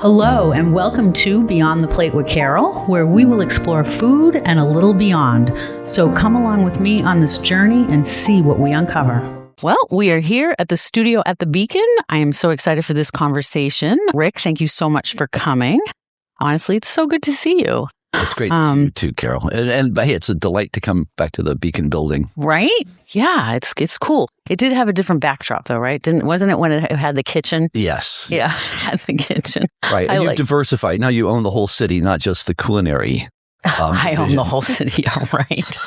Hello and welcome to Beyond the Plate with Carol, where we will explore food and a little beyond. So come along with me on this journey and see what we uncover. Well, we are here at the studio at the Beacon. I am so excited for this conversation. Rick, thank you so much for coming. Honestly, it's so good to see you. It's great to see you too, Carol. And hey, it's a delight to come back to the Beacon building. Right? Yeah, it's cool. It did have a different backdrop though, right? Wasn't it when it had the kitchen? Yes. Yeah, it had the kitchen. Right. And you've diversified. Now you own the whole city, not just the culinary. I own the whole city, all right.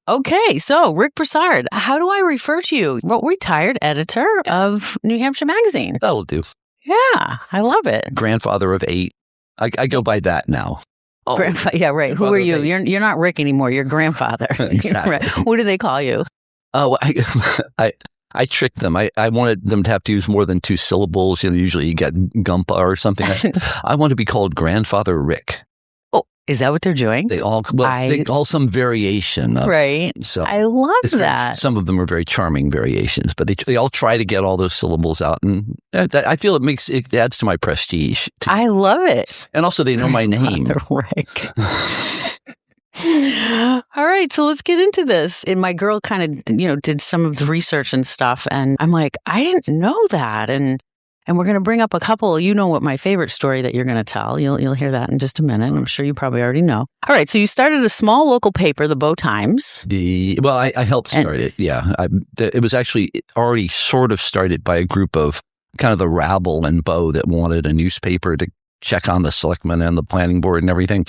Okay, so Rick Broussard, how do I refer to you? Well, retired editor of New Hampshire Magazine. That'll do. Yeah, I love it. Grandfather of 8. I go by that now. Oh, yeah, right. Who are you? You're not Rick anymore. You're grandfather. Exactly. Right. What do they call you? Oh, I tricked them. I wanted them to have to use more than 2 syllables. Usually you get Gumpa or something. I want to be called Grandfather Rick. Oh, is that what they're doing? They all some variation. Right. So I love that. Some of them are very charming variations, but they all try to get all those syllables out, and I feel it adds to my prestige. I love it. And also, they know my name. Rick. All right, so let's get into this. And my girl kind of, did some of the research and stuff, and I'm like, I didn't know that, and we're going to bring up a couple. You know what my favorite story that you're going to tell. You'll hear that in just a minute. I'm sure you probably already know. All right, so you started a small local paper, the Bow Times. I helped start it. Yeah, it was actually already sort of started by a group of kind of the rabble and Bow that wanted a newspaper to check on the selectmen and the planning board and everything.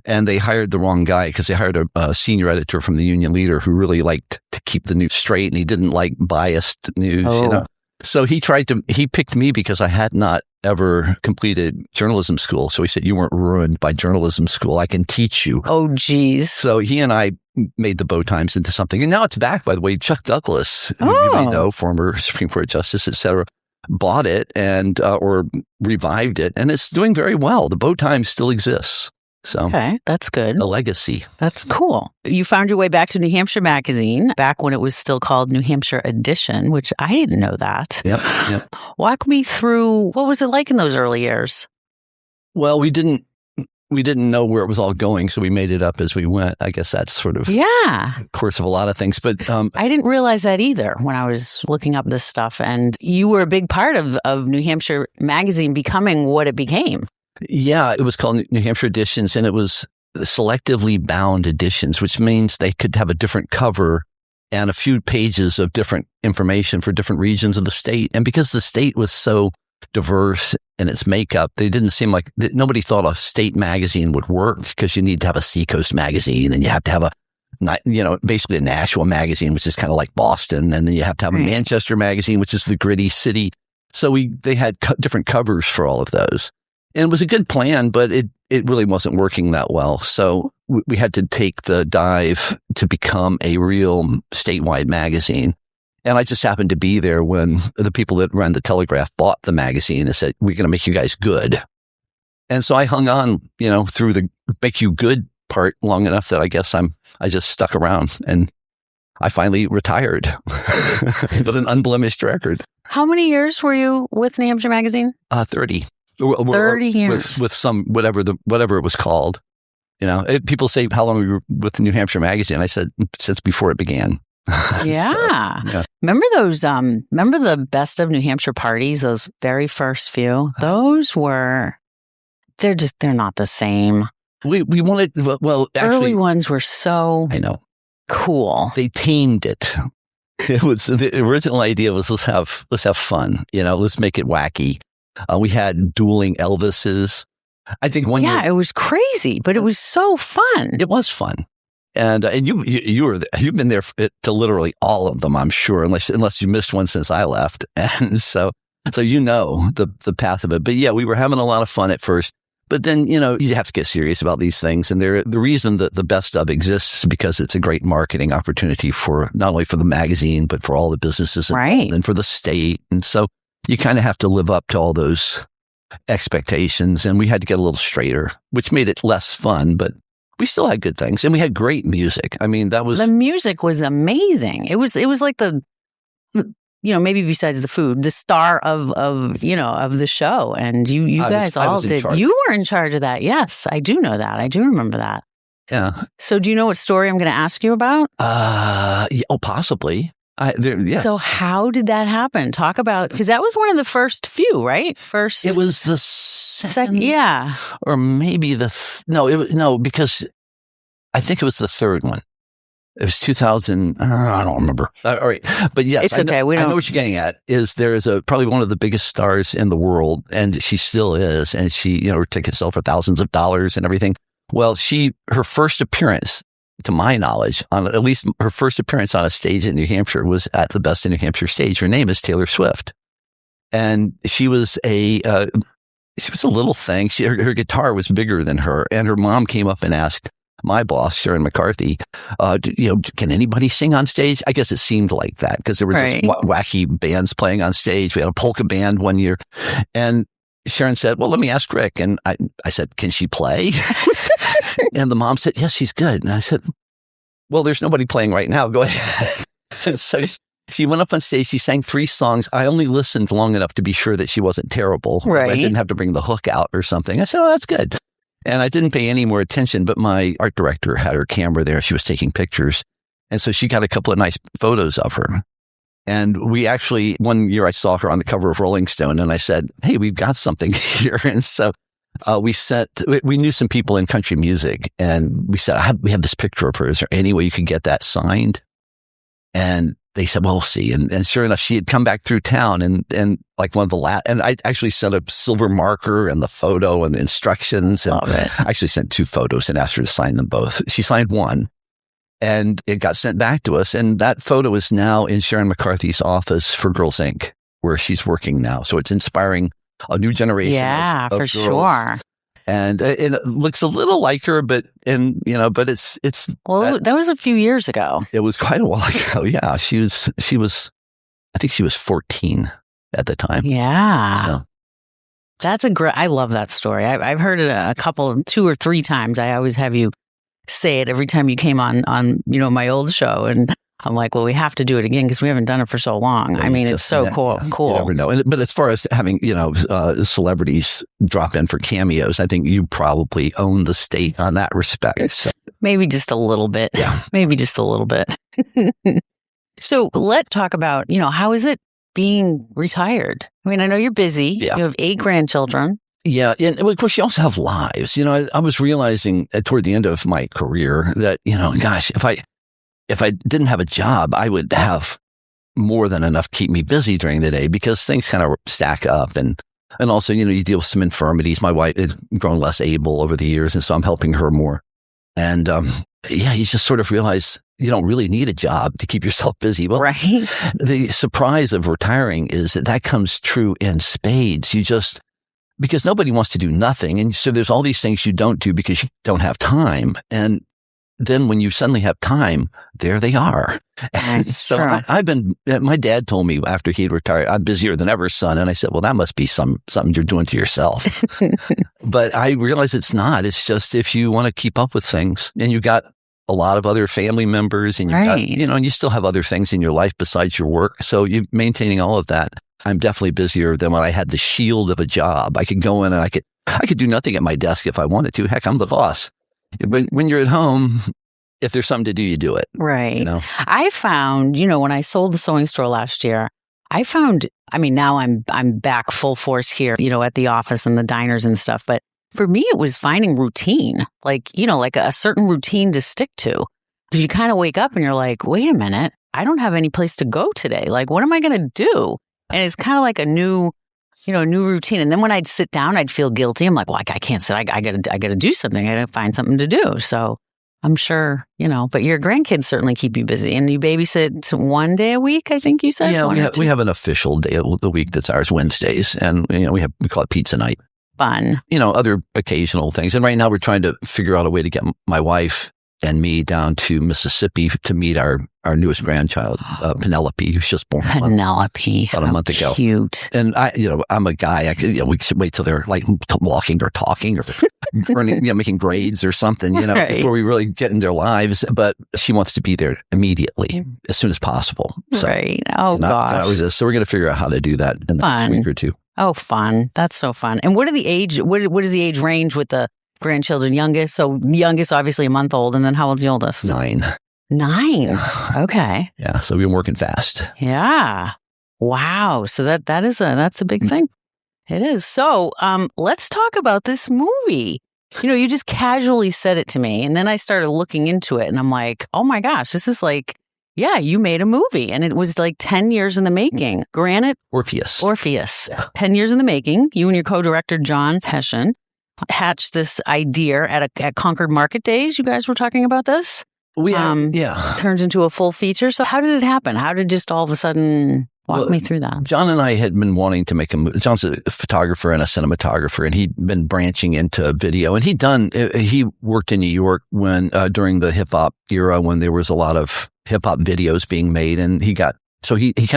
And they hired the wrong guy because they hired a senior editor from the union leader who really liked to keep the news straight, and he didn't like biased news. Oh. So he picked me because I had not ever completed journalism school. So he said, "You weren't ruined by journalism school. I can teach you." Oh, geez. So he and I made the Bow Times into something. And now it's back, by the way. Chuck Douglas, who you may know, former Supreme Court Justice, et cetera, bought it and or revived it. And it's doing very well. The Bow Times still exists. So, okay, that's good. A legacy. That's cool. You found your way back to New Hampshire Magazine, back when it was still called New Hampshire Edition, which I didn't know that. Yep. Walk me through, what was it like in those early years? Well, we didn't know where it was all going, so we made it up as we went. I guess that's sort of the course of a lot of things. But I didn't realize that either when I was looking up this stuff. And you were a big part of New Hampshire Magazine becoming what it became. Yeah, it was called New Hampshire Editions, and it was selectively bound editions, which means they could have a different cover and a few pages of different information for different regions of the state. And because the state was so diverse in its makeup, they didn't seem like nobody thought a state magazine would work, because you need to have a Seacoast magazine, and you have to have basically a Nashua magazine, which is kind of like Boston, and then you have to have a Manchester magazine, which is the gritty city. So they had different covers for all of those. And it was a good plan, but it really wasn't working that well. So we had to take the dive to become a real statewide magazine. And I just happened to be there when the people that ran the Telegraph bought the magazine and said, "We're going to make you guys good." And so I hung on, through the make you good part long enough that I guess I just stuck around, and I finally retired with an unblemished record. How many years were you with New Hampshire Magazine? 30. 30 years. With some, whatever it was called. People say, "How long were you with the New Hampshire Magazine?" I said, "Since before it began." Yeah. So, yeah. Remember those, remember the best of New Hampshire parties, those very first few? Those were, they're not the same. We wanted, well, actually. Early ones were so I know. Cool. They tamed it. It was, the original idea was let's have fun, let's make it wacky. We had dueling Elvises. I think one year. Yeah, it was crazy, but it was so fun. It was fun. And you've been there to literally all of them, I'm sure, unless you missed one since I left. And so the path of it. But yeah, we were having a lot of fun at first. But then, you have to get serious about these things. And the reason that the best of exists is because it's a great marketing opportunity for not only for the magazine, but for all the businesses and for the state. And so you kind of have to live up to all those expectations. And we had to get a little straighter, which made it less fun, but we still had good things. And we had great music. I mean, the music was amazing. It was like maybe besides the food, the star of the show. And you guys all did. You were in charge of that. Yes, I do know that. I do remember that. Yeah. So do you know what story I'm going to ask you about? Possibly. Yes. So how did that happen? Talk about, because that was one of the first few, right? It was the second. Yeah. Or maybe because I think it was the third one. It was 2000. I don't remember. All right. But yes, it's okay. I know what you're getting at. Is there is probably one of the biggest stars in the world, and she still is. And she, her tickets sell for thousands of dollars and everything. Well, her first appearance, to my knowledge, at least her first appearance on a stage in New Hampshire was at the Best in New Hampshire stage. Her name is Taylor Swift. And she was a little thing. Her guitar was bigger than her. And her mom came up and asked my boss, Sharon McCarthy, can anybody sing on stage? I guess it seemed like that because there were just wacky bands playing on stage. We had a polka band one year. And Sharon said, well, let me ask Rick. And I said, can she play? And the mom said, yes, she's good. And I said, well, there's nobody playing right now. Go ahead. So she went up on stage. She sang 3 songs. I only listened long enough to be sure that she wasn't terrible. Right. I didn't have to bring the hook out or something. I said, oh, that's good. And I didn't pay any more attention, but my art director had her camera there. She was taking pictures. And so she got a couple of nice photos of her. And we actually, one year I saw her on the cover of Rolling Stone and I said, hey, we've got something here. And so we knew some people in country music and we said, we have this picture of her. Is there any way you could get that signed? And they said, well, we'll see. And sure enough, she had come back through town and like one of the and I actually sent a silver marker and the photo and the instructions. And I actually sent 2 photos and asked her to sign them both. She signed one and it got sent back to us. And that photo is now in Sharon McCarthy's office for Girls Inc., where she's working now. So it's inspiring a new generation of for girls. Sure. And it looks a little like her, but it's well, that was a few years ago. It was quite a while ago. Yeah, she was. I think she was 14 at the time. Yeah, so. That's I love that story. I've heard it 2 or 3 times. I always have you say it every time you came on my old show, and I'm like, well, we have to do it again because we haven't done it for so long. I mean, it's so cool. You never know. But as far as having, celebrities drop in for cameos, I think you probably own the state on that respect. So. Maybe just a little bit. Yeah. Maybe just a little bit. So let's talk about, how is it being retired? I mean, I know you're busy. Yeah. You have 8 grandchildren. Yeah. And of course, you also have lives. I was realizing toward the end of my career that, gosh, if I didn't have a job, I would have more than enough to keep me busy during the day because things kind of stack up. And also, you deal with some infirmities. My wife has grown less able over the years, and so I'm helping her more. And you just sort of realize you don't really need a job to keep yourself busy. Well, right. The surprise of retiring is that comes true in spades. Because nobody wants to do nothing. And so there's all these things you don't do because you don't have time. And then when you suddenly have time, there they are. And so my dad told me after he'd retired, I'm busier than ever, son. And I said, well, that must be something you're doing to yourself. But I realize it's not. It's just if you want to keep up with things and you got a lot of other family members and you got, and you still have other things in your life besides your work. So you maintaining all of that. I'm definitely busier than when I had the shield of a job. I could go in and I could do nothing at my desk if I wanted to. Heck, I'm the boss. But when you're at home, if there's something to do, you do it. Right. I found, when I sold the sewing store last year, now I'm back full force here, at the office and the diners and stuff. But for me, it was finding routine, like a certain routine to stick to. Because you kind of wake up and you're like, wait a minute, I don't have any place to go today. Like, what am I going to do? And it's kind of like a new routine. And then when I'd sit down, I'd feel guilty. I'm like, well, I can't sit. I gotta do something. I gotta find something to do. So I'm sure, but your grandkids certainly keep you busy. And you babysit 1 day a week, I think you said? Yeah, we have an official day of the week that's ours, Wednesdays. And, we call it pizza night. Fun. Other occasional things. And right now we're trying to figure out a way to get my wife and me down to Mississippi to meet our our newest grandchild, Penelope, who's just born Penelope, about a month ago. Cute. And I'm a guy. We should wait till they're like walking or talking or running, making grades or something, Right. before we really get in their lives. But she wants to be there immediately, as soon as possible. So, Right. Oh, gosh. So we're going to figure out how to do that in the next week or two. Oh, fun. That's so fun. And what are the age? What is the age range with the grandchildren? Youngest? So youngest, obviously a month old. And then how old's the oldest? 9. 9. Okay. Yeah. So we've been working fast. Yeah. Wow. So that's a big thing. It is. So let's talk about this movie. You just casually said it to me, and then I started looking into it, and I'm like, oh my gosh, this is like, yeah, you made a movie, and it was like 10 years in the making. Granite Orpheus. Yeah. 10 years in the making. You and your co-director, John Pescian, hatched this idea at Concord Market Days. You guys were talking about this? Turns into a full feature. So how did it happen? How did just all of a sudden walk me through that? John and I had been wanting to make a movie. John's a photographer and a cinematographer, and he'd been branching into video. And he worked in New York during the hip hop era when there was a lot of hip hop videos being made. And he kind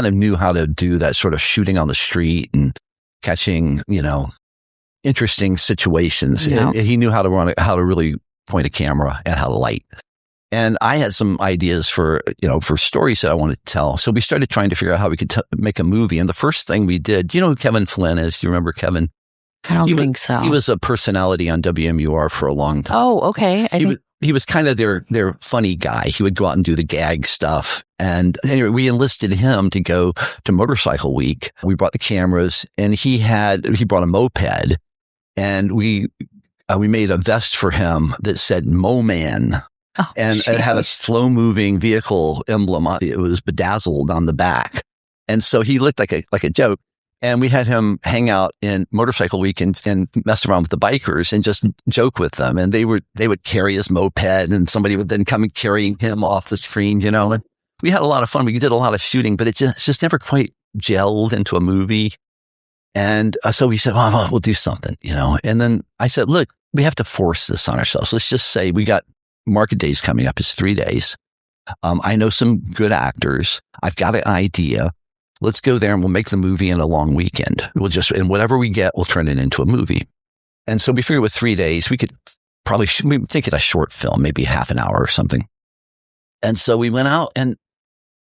of knew how to do that sort of shooting on the street and catching, interesting situations. Yeah. He knew how to really point a camera and how to light. And I had some ideas for stories that I wanted to tell. So we started trying to figure out how we could make a movie. And the first thing we did, do you know who Kevin Flynn is? Do you remember Kevin? I don't think so. He was a personality on WMUR for a long time. Oh, okay. He was kind of their funny guy. He would go out and do the gag stuff. And anyway, we enlisted him to go to Motorcycle Week. We brought the cameras, and he brought a moped, and we made a vest for him that said Mo Man. Oh, and it had a slow moving vehicle emblem. It was bedazzled on the back. And so he looked like a joke. And we had him hang out in Motorcycle Week and mess around with the bikers and just joke with them. And they would carry his moped, and somebody would then come and carry him off the screen, And we had a lot of fun. We did a lot of shooting, but it just never quite gelled into a movie. And so we said, well, we'll do something, And then I said, look, we have to force this on ourselves. Let's just say we got Market Days coming up. It's 3 days. I know some good actors. I've got an idea. Let's go there and we'll make the movie in a long weekend. And whatever we get, we'll turn it into a movie. And so we figured with 3 days, we could probably take it a short film, maybe half an hour or something. And so we went out, and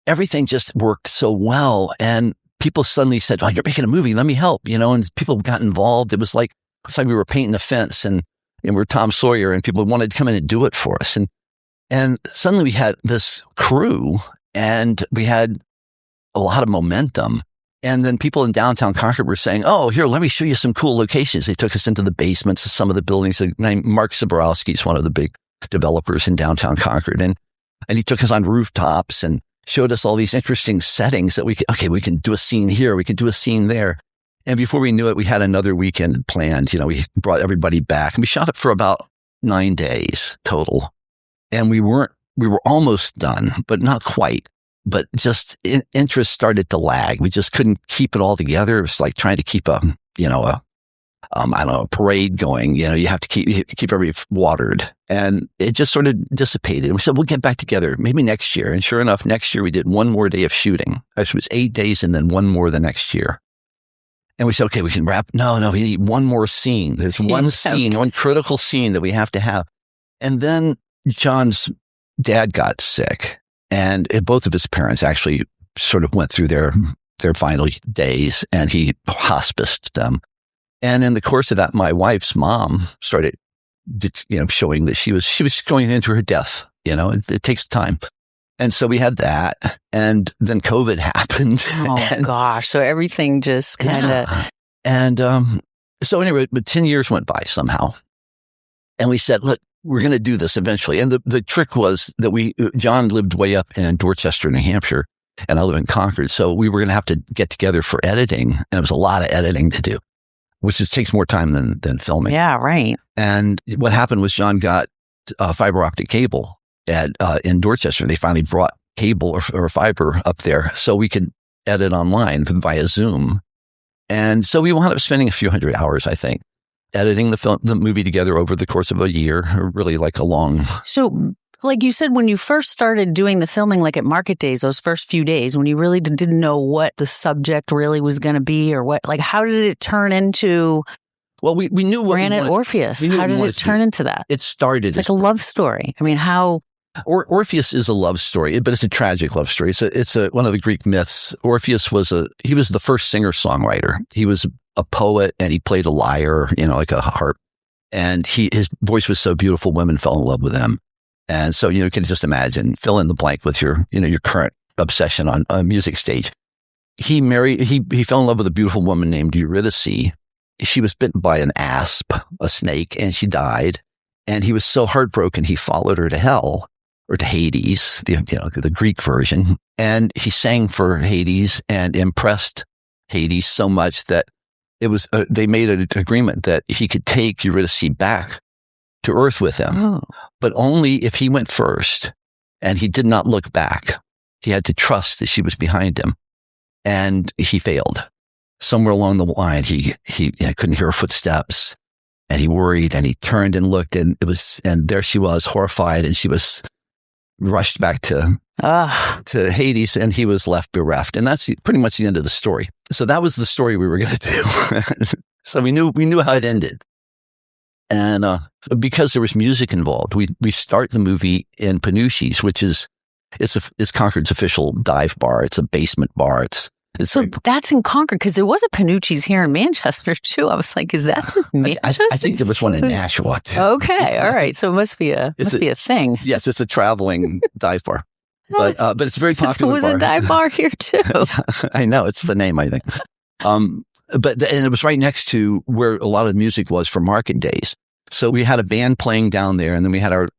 everything just worked so well. And people suddenly said, "Oh, you're making a movie. Let me help." And people got involved. It's like we were painting a fence, and we're Tom Sawyer, and people wanted to come in and do it for us. And suddenly we had this crew, and we had a lot of momentum. And then people in downtown Concord were saying, "Oh, here, let me show you some cool locations." They took us into the basements of some of the buildings. Mark Zaborowski is one of the big developers in downtown Concord. And he took us on rooftops and showed us all these interesting settings that we can do a scene here. We can do a scene there. And before we knew it, we had another weekend planned. We brought everybody back, and we shot it for about 9 days total. And we were almost done, but not quite. But just interest started to lag. We just couldn't keep it all together. It was like trying to keep a parade going. You have to keep everybody watered. And it just sort of dissipated. And we said, we'll get back together maybe next year. And sure enough, next year we did one more day of shooting. Actually, it was 8 days and then one more the next year. And we said, okay, we can wrap. No, we need one more scene. There's one scene, one critical scene that we have to have. And then John's dad got sick, and both of his parents actually sort of went through their final days, and he hospiced them. And in the course of that, my wife's mom started, showing that she was going into her death. It takes time. And so we had that, and then COVID happened. Oh, gosh. So everything just kind of... Yeah. And so anyway, but 10 years went by somehow. And we said, look, we're going to do this eventually. And the trick was that John lived way up in Dorchester, New Hampshire, and I live in Concord. So we were going to have to get together for editing. And it was a lot of editing to do, which just takes more time than filming. Yeah, right. And what happened was John got fiber optic cable in Dorchester. They finally brought cable or fiber up there so we could edit online via Zoom. And so we wound up spending a few hundred hours, I think, editing the movie together over the course of a year, or really like a long... So like you said, when you first started doing the filming, like at market days, those first few days, when you really didn't know what the subject really was going to be or what, like, how did it turn into? Well, we knew what Granite Orpheus. How did it turn into that? It started. It's like a love story. I mean, how? Orpheus is a love story, but it's a tragic love story. It's one of the Greek myths. Orpheus was the first singer-songwriter. He was a poet and he played a lyre, like a harp. And his voice was so beautiful, women fell in love with him. And so, you can just imagine, fill in the blank with your current obsession on a music stage. He fell in love with a beautiful woman named Eurydice. She was bitten by an asp, a snake, and she died. And he was so heartbroken, he followed her to hell, or to Hades, the Greek version. And he sang for Hades and impressed Hades so much that they made an agreement that he could take Eurydice back to Earth with him, but only if he went first and he did not look back. He had to trust that she was behind him, and he failed. Somewhere along the line, he couldn't hear her footsteps, and he worried, and he turned and looked, and there she was, horrified, and she was rushed back to Hades, and he was left bereft. And that's pretty much the end of the story. So that was the story we were going to do. So we knew how it ended. And because there was music involved, we start the movie in Penuche's, which is Concord's official dive bar. It's a basement bar. That's in Concord, because there was a Penuche's here in Manchester too. I was like, is that Manchester? I think there was one in Nashua too. Okay, all right. So it must be a thing. Yes, it's a traveling dive bar, but it's a very popular. There was a dive bar here too. Yeah, I know, it's the name, I think. But it was right next to where a lot of the music was for market days. So we had a band playing down there, and then we had our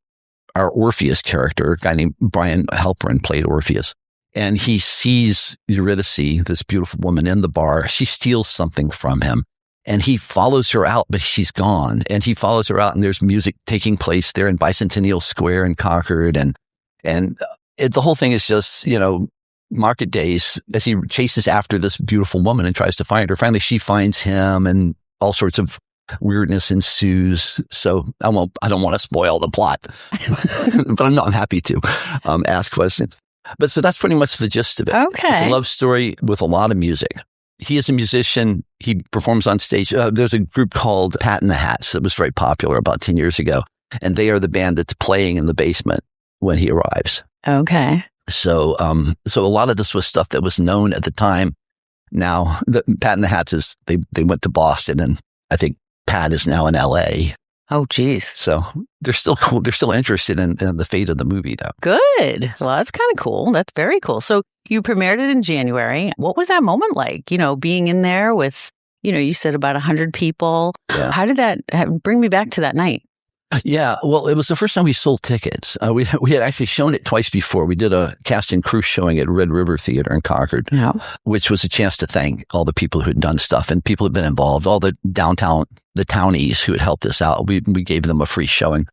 Orpheus character, a guy named Brian Halperin played Orpheus. And he sees Eurydice, this beautiful woman, in the bar. She steals something from him, and he follows her out, but she's gone. And he follows her out, and there's music taking place there in Bicentennial Square in Concord. And the whole thing is just, market days as he chases after this beautiful woman and tries to find her. Finally, she finds him, and all sorts of weirdness ensues. So I don't want to spoil the plot, but I'm happy to ask questions. But so that's pretty much the gist of it. Okay. It's a love story with a lot of music. He is a musician. He performs on stage. There's a group called Pat and the Hats that was very popular about 10 years ago. And they are the band that's playing in the basement when he arrives. Okay. So a lot of this was stuff that was known at the time. Now, Pat and the Hats they went to Boston, and I think Pat is now in LA. Oh, geez. So they're still cool. They're still interested in the fate of the movie, though. Good. Well, that's kind of cool. That's very cool. So you premiered it in January. What was that moment like? Being in there with, you said about 100 people. Yeah. How did that bring me back to that night? Yeah, well, it was the first time we sold tickets. We had actually shown it twice before. We did a cast and crew showing at Red River Theater in Concord, which was a chance to thank all the people who had done stuff and people who had been involved, all the townies who had helped us out. We gave them a free showing.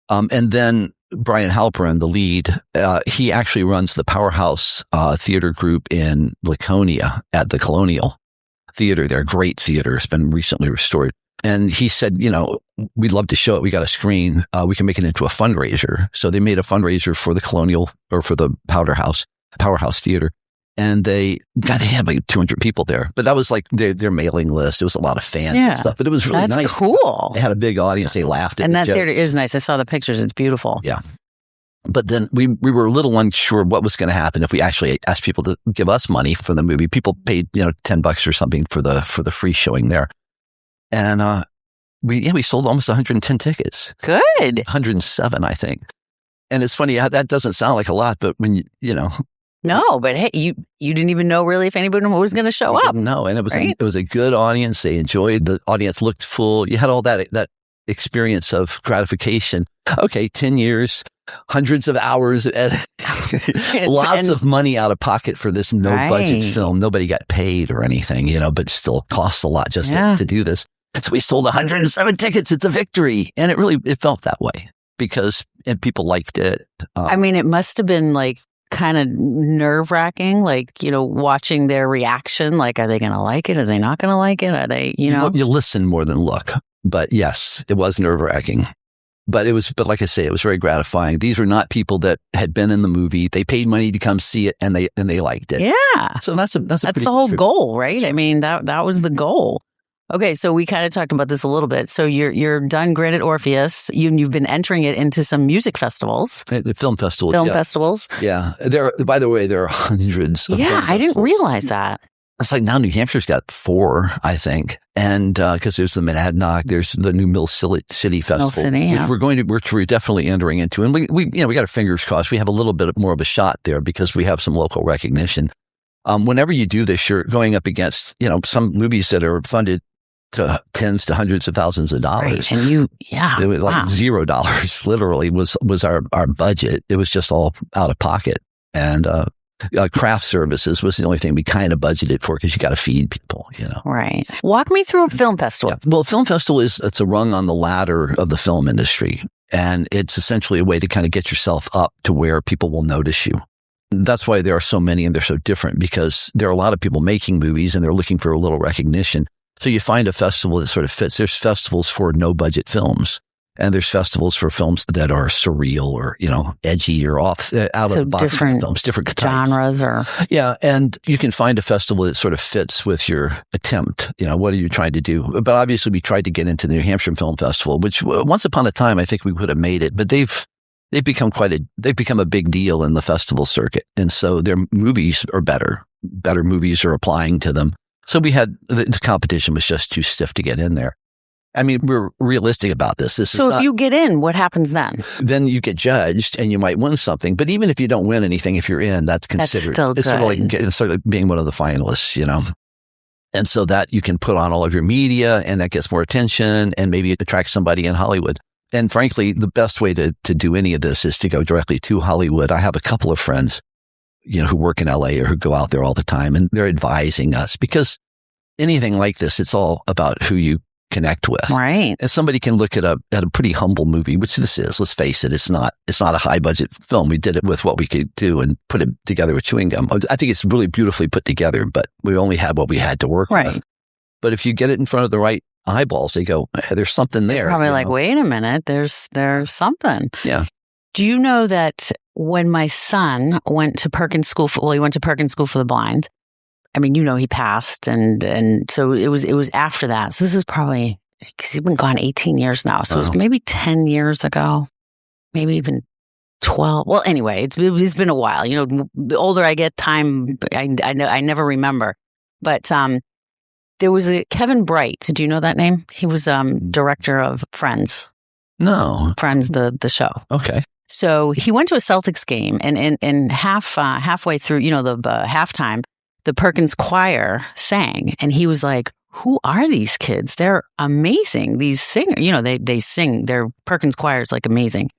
And then Brian Halperin, the lead, he actually runs the Powerhouse theater group in Laconia at the Colonial Theater. They're a great theater. It's been recently restored. And he said, we'd love to show it. We got a screen. We can make it into a fundraiser. So they made a fundraiser for the Colonial, or for the Powerhouse Theater. And they had like 200 people there. But that was like their mailing list. It was a lot of fans and stuff. But it was really nice. That's cool. They had a big audience. They laughed at And that joke. theater is nice. I saw the pictures. It's beautiful. Yeah. But then we were a little unsure what was going to happen if we actually asked people to give us money for the movie. People paid, $10 or something for the free showing there. And we sold almost 110 tickets. Good. 107, I think. And it's funny, that doesn't sound like a lot, but when No, but hey, you didn't even know really if anybody was going to show up. No, and it was a good audience. They enjoyed. The audience looked full. You had all that experience of gratification. Okay, 10 years, hundreds of hours, and lots of money out of pocket for this no-budget film. Nobody got paid or anything, but still costs a lot just to do this. So we sold 107 tickets. It's a victory. And it felt that way because people liked it. It must have been like kind of nerve-wracking, like, watching their reaction. Like, are they going to like it? Are they not going to like it? Are they, You listen more than look. But yes, it was nerve-wracking. But like I say, it was very gratifying. These were not people that had been in the movie. They paid money to come see it, and they liked it. Yeah. So that's the whole goal, right? I mean, that was the goal. Okay, so we kind of talked about this a little bit. So you're done Granite Orpheus. You've been entering it into some music festivals, film festivals. Festivals. Yeah, by the way, there are hundreds. Of film I didn't realize that. It's like now New Hampshire's got 4, I think, and because there's the Monadnock, there's the new Mill City Festival, which we're definitely entering into, and we got our fingers crossed. We have a little bit more of a shot there because we have some local recognition. Whenever you do this, you're going up against some movies that are funded to tens to hundreds of thousands of dollars, right. And it was like $0 literally was our budget. It was just all out of pocket, and craft services was the only thing we kind of budgeted for because you got to feed people, Right. Walk me through a film festival. Yeah. Well, a film festival it's a rung on the ladder of the film industry, and it's essentially a way to kind of get yourself up to where people will notice you. That's why there are so many, and they're so different because there are a lot of people making movies and they're looking for a little recognition. So you find a festival that sort of fits. There's festivals for no budget films. And there's festivals for films that are surreal or, edgy or out of the box films, different genres Yeah. And you can find a festival that sort of fits with your attempt. What are you trying to do? But obviously we tried to get into the New Hampshire Film Festival, which once upon a time, I think we would have made it, but they've become a big deal in the festival circuit. And so their movies are better movies are applying to them. So we had the competition was just too stiff to get in there. I mean, we're realistic about this. So if you get in, what happens then? Then you get judged and you might win something. But even if you don't win anything, if you're in, that's considered. That's still good. It's sort of like being one of the finalists, And so that you can put on all of your media and that gets more attention and maybe it attracts somebody in Hollywood. And frankly, the best way to do any of this is to go directly to Hollywood. I have a couple of friends, who work in LA or who go out there all the time, and they're advising us because anything like this, it's all about who you connect with. Right. And somebody can look at a pretty humble movie, which this is, let's face it, it's not a high budget film. We did it with what we could do and put it together with chewing gum. I think it's really beautifully put together, but we only had what we had to work with. But if you get it in front of the right eyeballs, they go, hey, there's something there. They're probably wait a minute, there's something. Yeah. Do you know that when my son went to Perkins School he went to Perkins School for the Blind. I mean, he passed, and so it was after that. So this is probably because he's been gone 18 years now. So it was maybe 10 years ago, maybe even 12. Well, anyway, it's been a while. The older I get, time I never remember. But there was a Kevin Bright. Do you know that name? He was director of Friends. No, Friends, the show. Okay. So he went to a Celtics game, and halfway through, the halftime, the Perkins choir sang, and he was like, who are these kids? They're amazing. These singers, they sing. Their Perkins choir is amazing.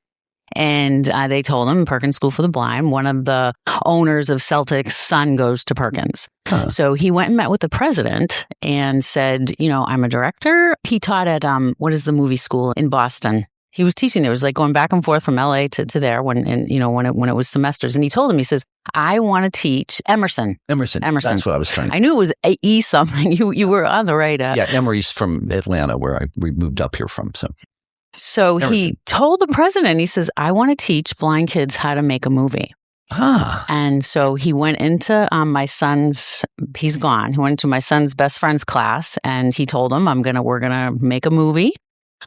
And they told him Perkins School for the Blind, one of the owners of Celtics' son goes to Perkins. Huh. So he went and met with the president and said, I'm a director. He taught at, what is the movie school in Boston? He was teaching there. It was going back and forth from LA to there when it was semesters. And he told him, he says, I want to teach Emerson. Emerson. That's what I was trying to. I knew it was E something. You were on the right. Yeah, Emery's from Atlanta, where we moved up here from. So he told the president, he says, I want to teach blind kids how to make a movie. And so he went into my son's, he's gone. He went into my son's best friend's class, and he told him, we're going to make a movie.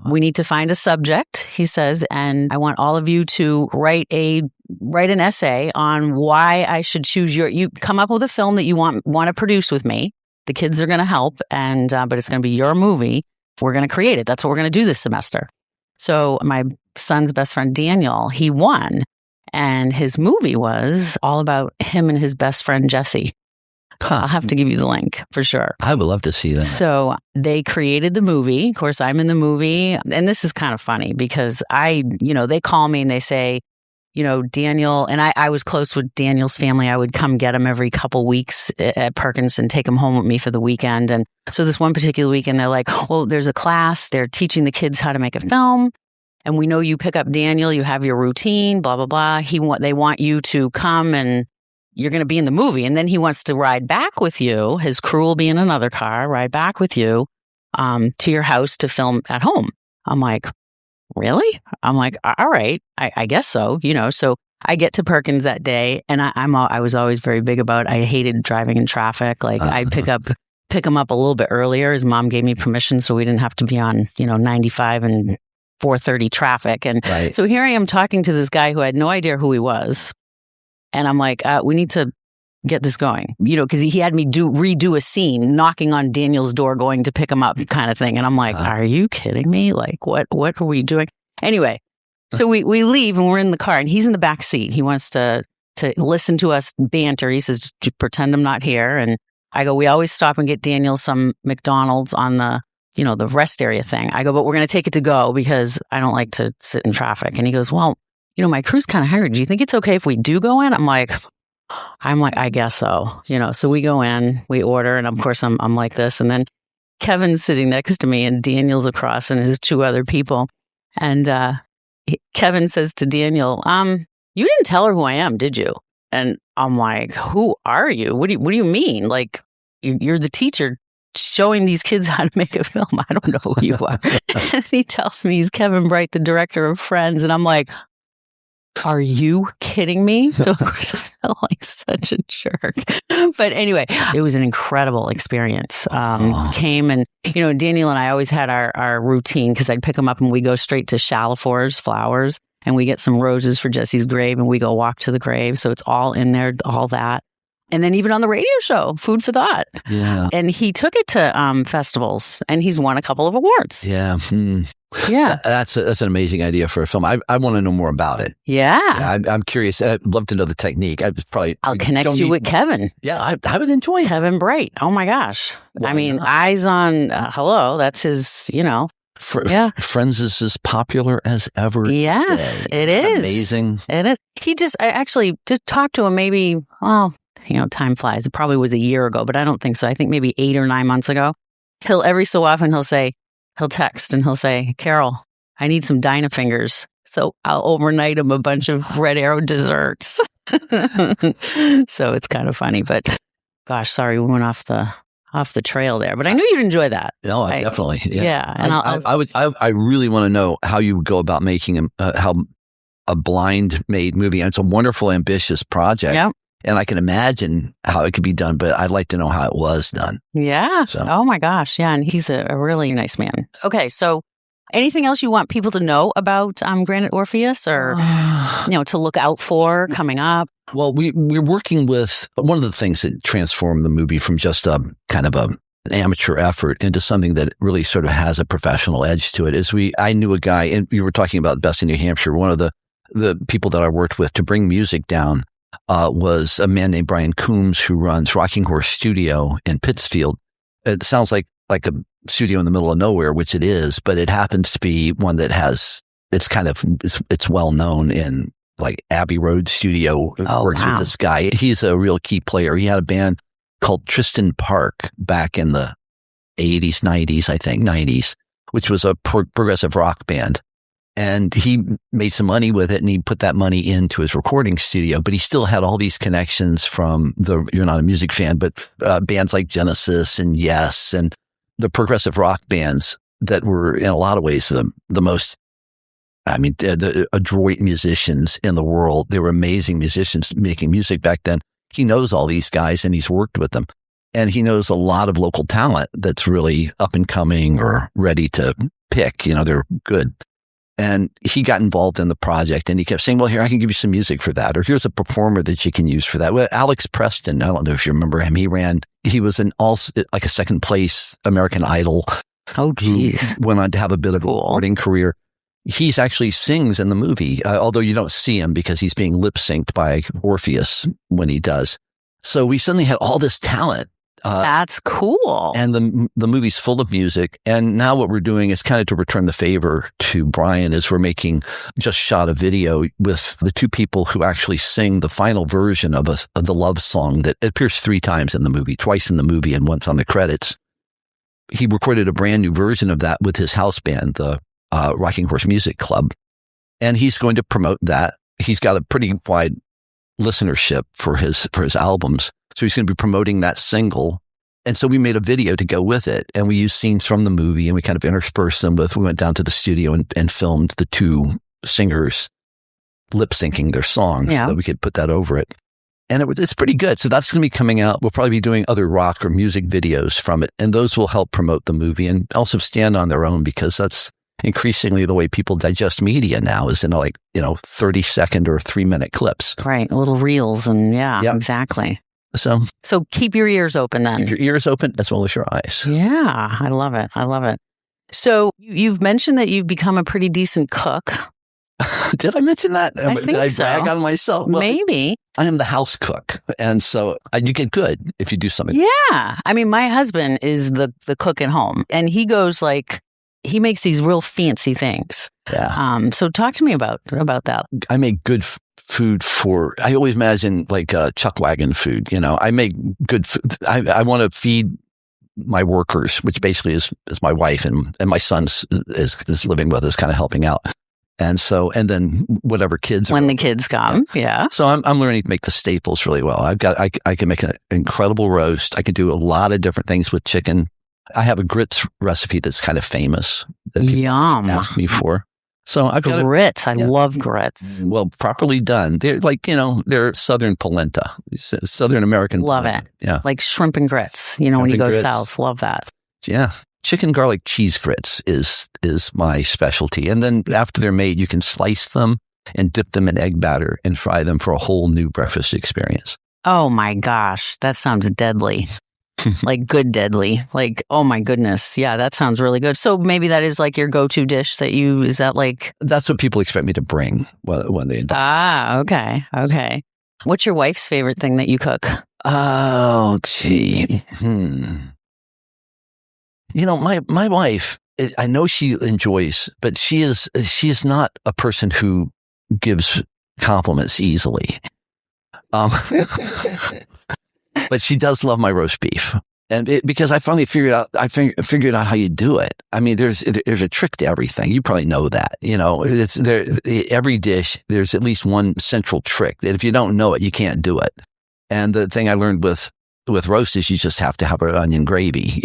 We need to find a subject, he says, and I want all of you to write an essay on why I should choose you come up with a film that you want to produce with me. The kids are going to help, and but it's going to be your movie. We're going to create it. That's what we're going to do this semester. So my son's best friend, Daniel, he won, and his movie was all about him and his best friend, Jesse. I'll have to give you the link for sure. I would love to see that. So they created the movie. Of course, I'm in the movie. And this is kind of funny because they call me and they say, Daniel, and I was close with Daniel's family. I would come get him every couple weeks at Perkins and take him home with me for the weekend. And so this one particular weekend, they're like, well, there's a class. They're teaching the kids how to make a film. And we know you pick up Daniel. You have your routine, blah, blah, blah. They want you to come and you're going to be in the movie. And then he wants to ride back with you. His crew will be in another car, ride back with you to your house to film at home. I'm like, really? I'm like, all right, I guess so. So I get to Perkins that day, and I was always very big about, I hated driving in traffic. Like I'd pick him up a little bit earlier. His mom gave me permission so we didn't have to be on, 95 and 4:30 traffic. And so here I am talking to this guy who I had no idea who he was. And I'm like, we need to get this going, because he had me redo a scene, knocking on Daniel's door, going to pick him up kind of thing. And I'm like, are you kidding me? Like, what are we doing? Anyway, so we leave and we're in the car and he's in the back seat. He wants to listen to us banter. He says, pretend I'm not here. And I go, we always stop and get Daniel some McDonald's on the, the rest area thing. I go, but we're going to take it to go because I don't like to sit in traffic. And he goes, well, my crew's kind of hungry. Do you think it's okay if we do go in? I'm like, I guess so. So we go in, we order, and of course I'm like this. And then Kevin's sitting next to me and Daniel's across and his two other people. And Kevin says to Daniel, you didn't tell her who I am, did you? And I'm like, who are you? What do you mean? Like, you're the teacher showing these kids how to make a film. I don't know who you are. And he tells me he's Kevin Bright, the director of Friends. And I'm like, are you kidding me? So of course I felt like such a jerk. But anyway, it was an incredible experience. Came and, Daniel and I always had our routine because I'd pick him up and we go straight to Chalifours flowers and we get some roses for Jesse's grave and we go walk to the grave. So it's all in there, all that. And then even on the radio show, Food for Thought. Yeah. And he took it to festivals and he's won a couple of awards. Yeah. Yeah. That's an amazing idea for a film. I want to know more about it. Yeah. I'm curious. I'd love to know the technique. I'll connect you with Kevin. Yeah, I would enjoy it. Kevin Bright. Oh my gosh. Eyes on Hello. That's his, Friends is as popular as ever. Yes, today. It is. Amazing. It is. I actually just talked to him maybe, time flies. It probably was a year ago, but I don't think so. I think maybe 8 or 9 months ago. Every so often he'll text and he'll say, Carol, I need some Dinah fingers. So I'll overnight him a bunch of Red Arrow desserts. So it's kind of funny, but gosh, sorry, we went off the trail there, but I knew you'd enjoy that. No, definitely. Yeah. And I really want to know how you would go about making how a blind made movie. And it's a wonderful, ambitious project. Yeah. And I can imagine how it could be done, but I'd like to know how it was done. Yeah. So. Oh my gosh. Yeah. And he's a really nice man. Okay. So anything else you want people to know about Granite Orpheus or, to look out for coming up? Well, we're working with one of the things that transformed the movie from just a kind of an amateur effort into something that really sort of has a professional edge to it. I knew a guy, and you were talking about Best in New Hampshire. One of the people that I worked with to bring music down was a man named Brian Coombs who runs Rocking Horse Studio in Pittsfield. It sounds like a studio in the middle of nowhere, which it is, but it happens to be one that it's well known in like Abbey Road Studio. Works with this guy. He's a real key player. He had a band called Tristan Park back in the 80s, 90s, I think, 90s, which was a progressive rock band. And he made some money with it and he put that money into his recording studio, but he still had all these connections from you're not a music fan, but bands like Genesis and Yes and the progressive rock bands that were in a lot of ways the most, the adroit musicians in the world. They were amazing musicians making music back then. He knows all these guys and he's worked with them. And he knows a lot of local talent that's really up and coming or ready to pick. They're good. And he got involved in the project and he kept saying, well, here, I can give you some music for that. Or here's a performer that you can use for that. Well, Alex Preston, I don't know if you remember him. He was like a second place American Idol. Oh, geez. Went on to have a bit of a recording career. He's actually sings in the movie, although you don't see him because he's being lip synced by Orpheus when he does. So we suddenly had all this talent. That's cool. And the movie's full of music. And now what we're doing is kind of to return the favor to Brian is we're just shot a video with the two people who actually sing the final version of the love song that appears 3 times in the movie, twice in the movie and once on the credits. He recorded a brand new version of that with his house band, the Rocking Horse Music Club. And he's going to promote that. He's got a pretty wide listenership for his albums. So he's going to be promoting that single And so we made a video to go with it, and we used scenes from the movie, and we kind of interspersed them with, we went down to the studio and filmed the two singers lip syncing their songs so that we could put that over it. And it's pretty good. So that's going to be coming out. We'll probably be doing other rock or music videos from it, and those will help promote the movie and also stand on their own, because that's increasingly the way people digest media now, is in 30-second or 3-minute clips. Right. Little reels and exactly. So keep your ears open then. Keep your ears open as well as your eyes. Yeah, I love it. I love it. So you've mentioned that you've become a pretty decent cook. Did I mention that? I think Did I so. brag on myself? Well, maybe. I am the house cook. And so you get good if you do something. Yeah. I mean, my husband is the cook at home, and he goes he makes these real fancy things. Yeah. So talk to me about that. I make good food I always imagine chuck wagon food. I make good food. I want to feed my workers, which basically is my wife and my son is living with us, kind of helping out. And then whatever kids when the kids come. Yeah. So I'm learning to make the staples really well. I can make an incredible roast. I can do a lot of different things with chicken. I have a grits recipe that's kind of famous that people ask me for. So I've got grits. I love grits. Well, properly done. They're they're Southern polenta, Southern American. Love polenta. it. Yeah. Like shrimp and grits, when you go south. Love that. Yeah. Chicken garlic cheese grits is my specialty. And then after they're made, you can slice them and dip them in egg batter and fry them for a whole new breakfast experience. Oh my gosh. That sounds deadly. Good deadly. Oh my goodness. Yeah, that sounds really good. So maybe that is your go-to dish is that That's what people expect me to bring when they invite. Ah, okay. Okay. What's your wife's favorite thing that you cook? Oh, gee. My wife, I know she enjoys, but she is not a person who gives compliments easily. But she does love my roast beef, and because I finally figured out how you do it. I mean, there's a trick to everything. You probably know that. It's there. Every dish, there's at least one central trick that if you don't know it, you can't do it. And the thing I learned with roast is you just have to have an onion gravy.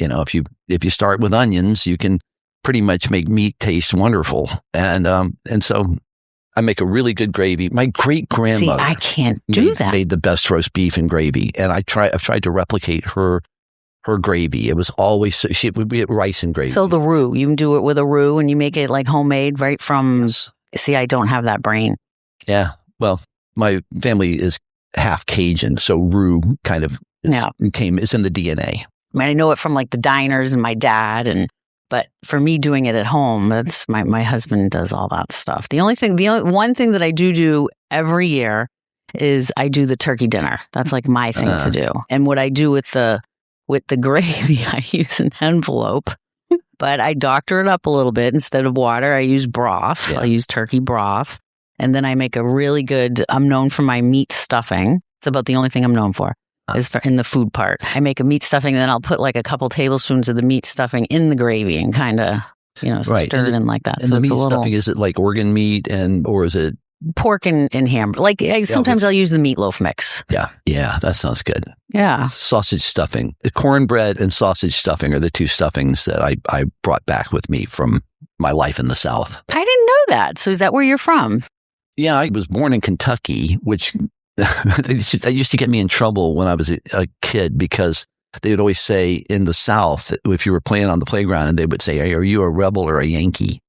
If you start with onions, you can pretty much make meat taste wonderful. And so I make a really good gravy. My great grandmother, I can't do that. Made the best roast beef and gravy, and I've tried to replicate her gravy. It was always she would be rice and gravy. So the roux, you can do it with a roux, and you make it homemade right from. Yes. See, I don't have that brain. Yeah, well, my family is half Cajun, so roux kind of it's in the DNA. I know it from the diners and my dad But for me doing it at home, that's my husband does all that stuff. The only one thing that I do every year is I do the turkey dinner. That's my thing to do. And what I do with the gravy, I use an envelope, but I doctor it up a little bit. Instead of water, I use broth. Yeah. I use turkey broth. And then I make a really good, I'm known for my meat stuffing. It's about the only thing I'm known for. Is in the food part. I make a meat stuffing, and then I'll put a couple tablespoons of the meat stuffing in the gravy and kind of, stir it in like that. And so the meat stuffing, is it organ meat or is it? Pork and ham. Sometimes I'll use the meatloaf mix. Yeah, that sounds good. Yeah. Sausage stuffing. The cornbread and sausage stuffing are the two stuffings that I brought back with me from my life in the South. I didn't know that. So is that where you're from? Yeah, I was born in Kentucky, which... that used to get me in trouble when I was a kid, because they would always say in the South, if you were playing on the playground, and they would say, "Hey, are you a rebel or a Yankee?"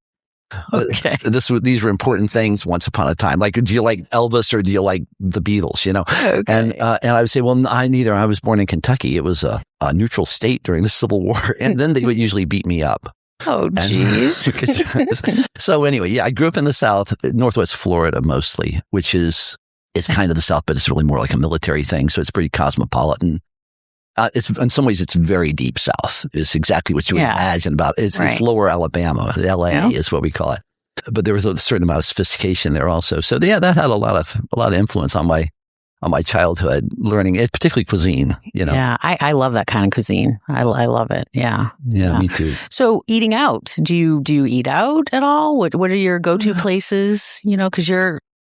Okay. These were important things once upon a time. Do you like Elvis or do you like the Beatles? Okay. And I would say, well, I neither. I was born in Kentucky. It was a neutral state during the Civil War, and then they would usually beat me up. Oh, jeez. So anyway, I grew up in the South, Northwest Florida mostly, which is. It's kind of the South, but it's really more like a military thing. So it's pretty cosmopolitan. It's in some ways, it's very deep South. It's exactly what you would imagine about it. It's lower Alabama. LA is what we call it. But there was a certain amount of sophistication there also. So that had a lot of influence on my childhood learning, particularly cuisine. Yeah, I love that kind of cuisine. I love it. Yeah. Yeah, me too. So eating out, do you eat out at all? What are your go-to places? Because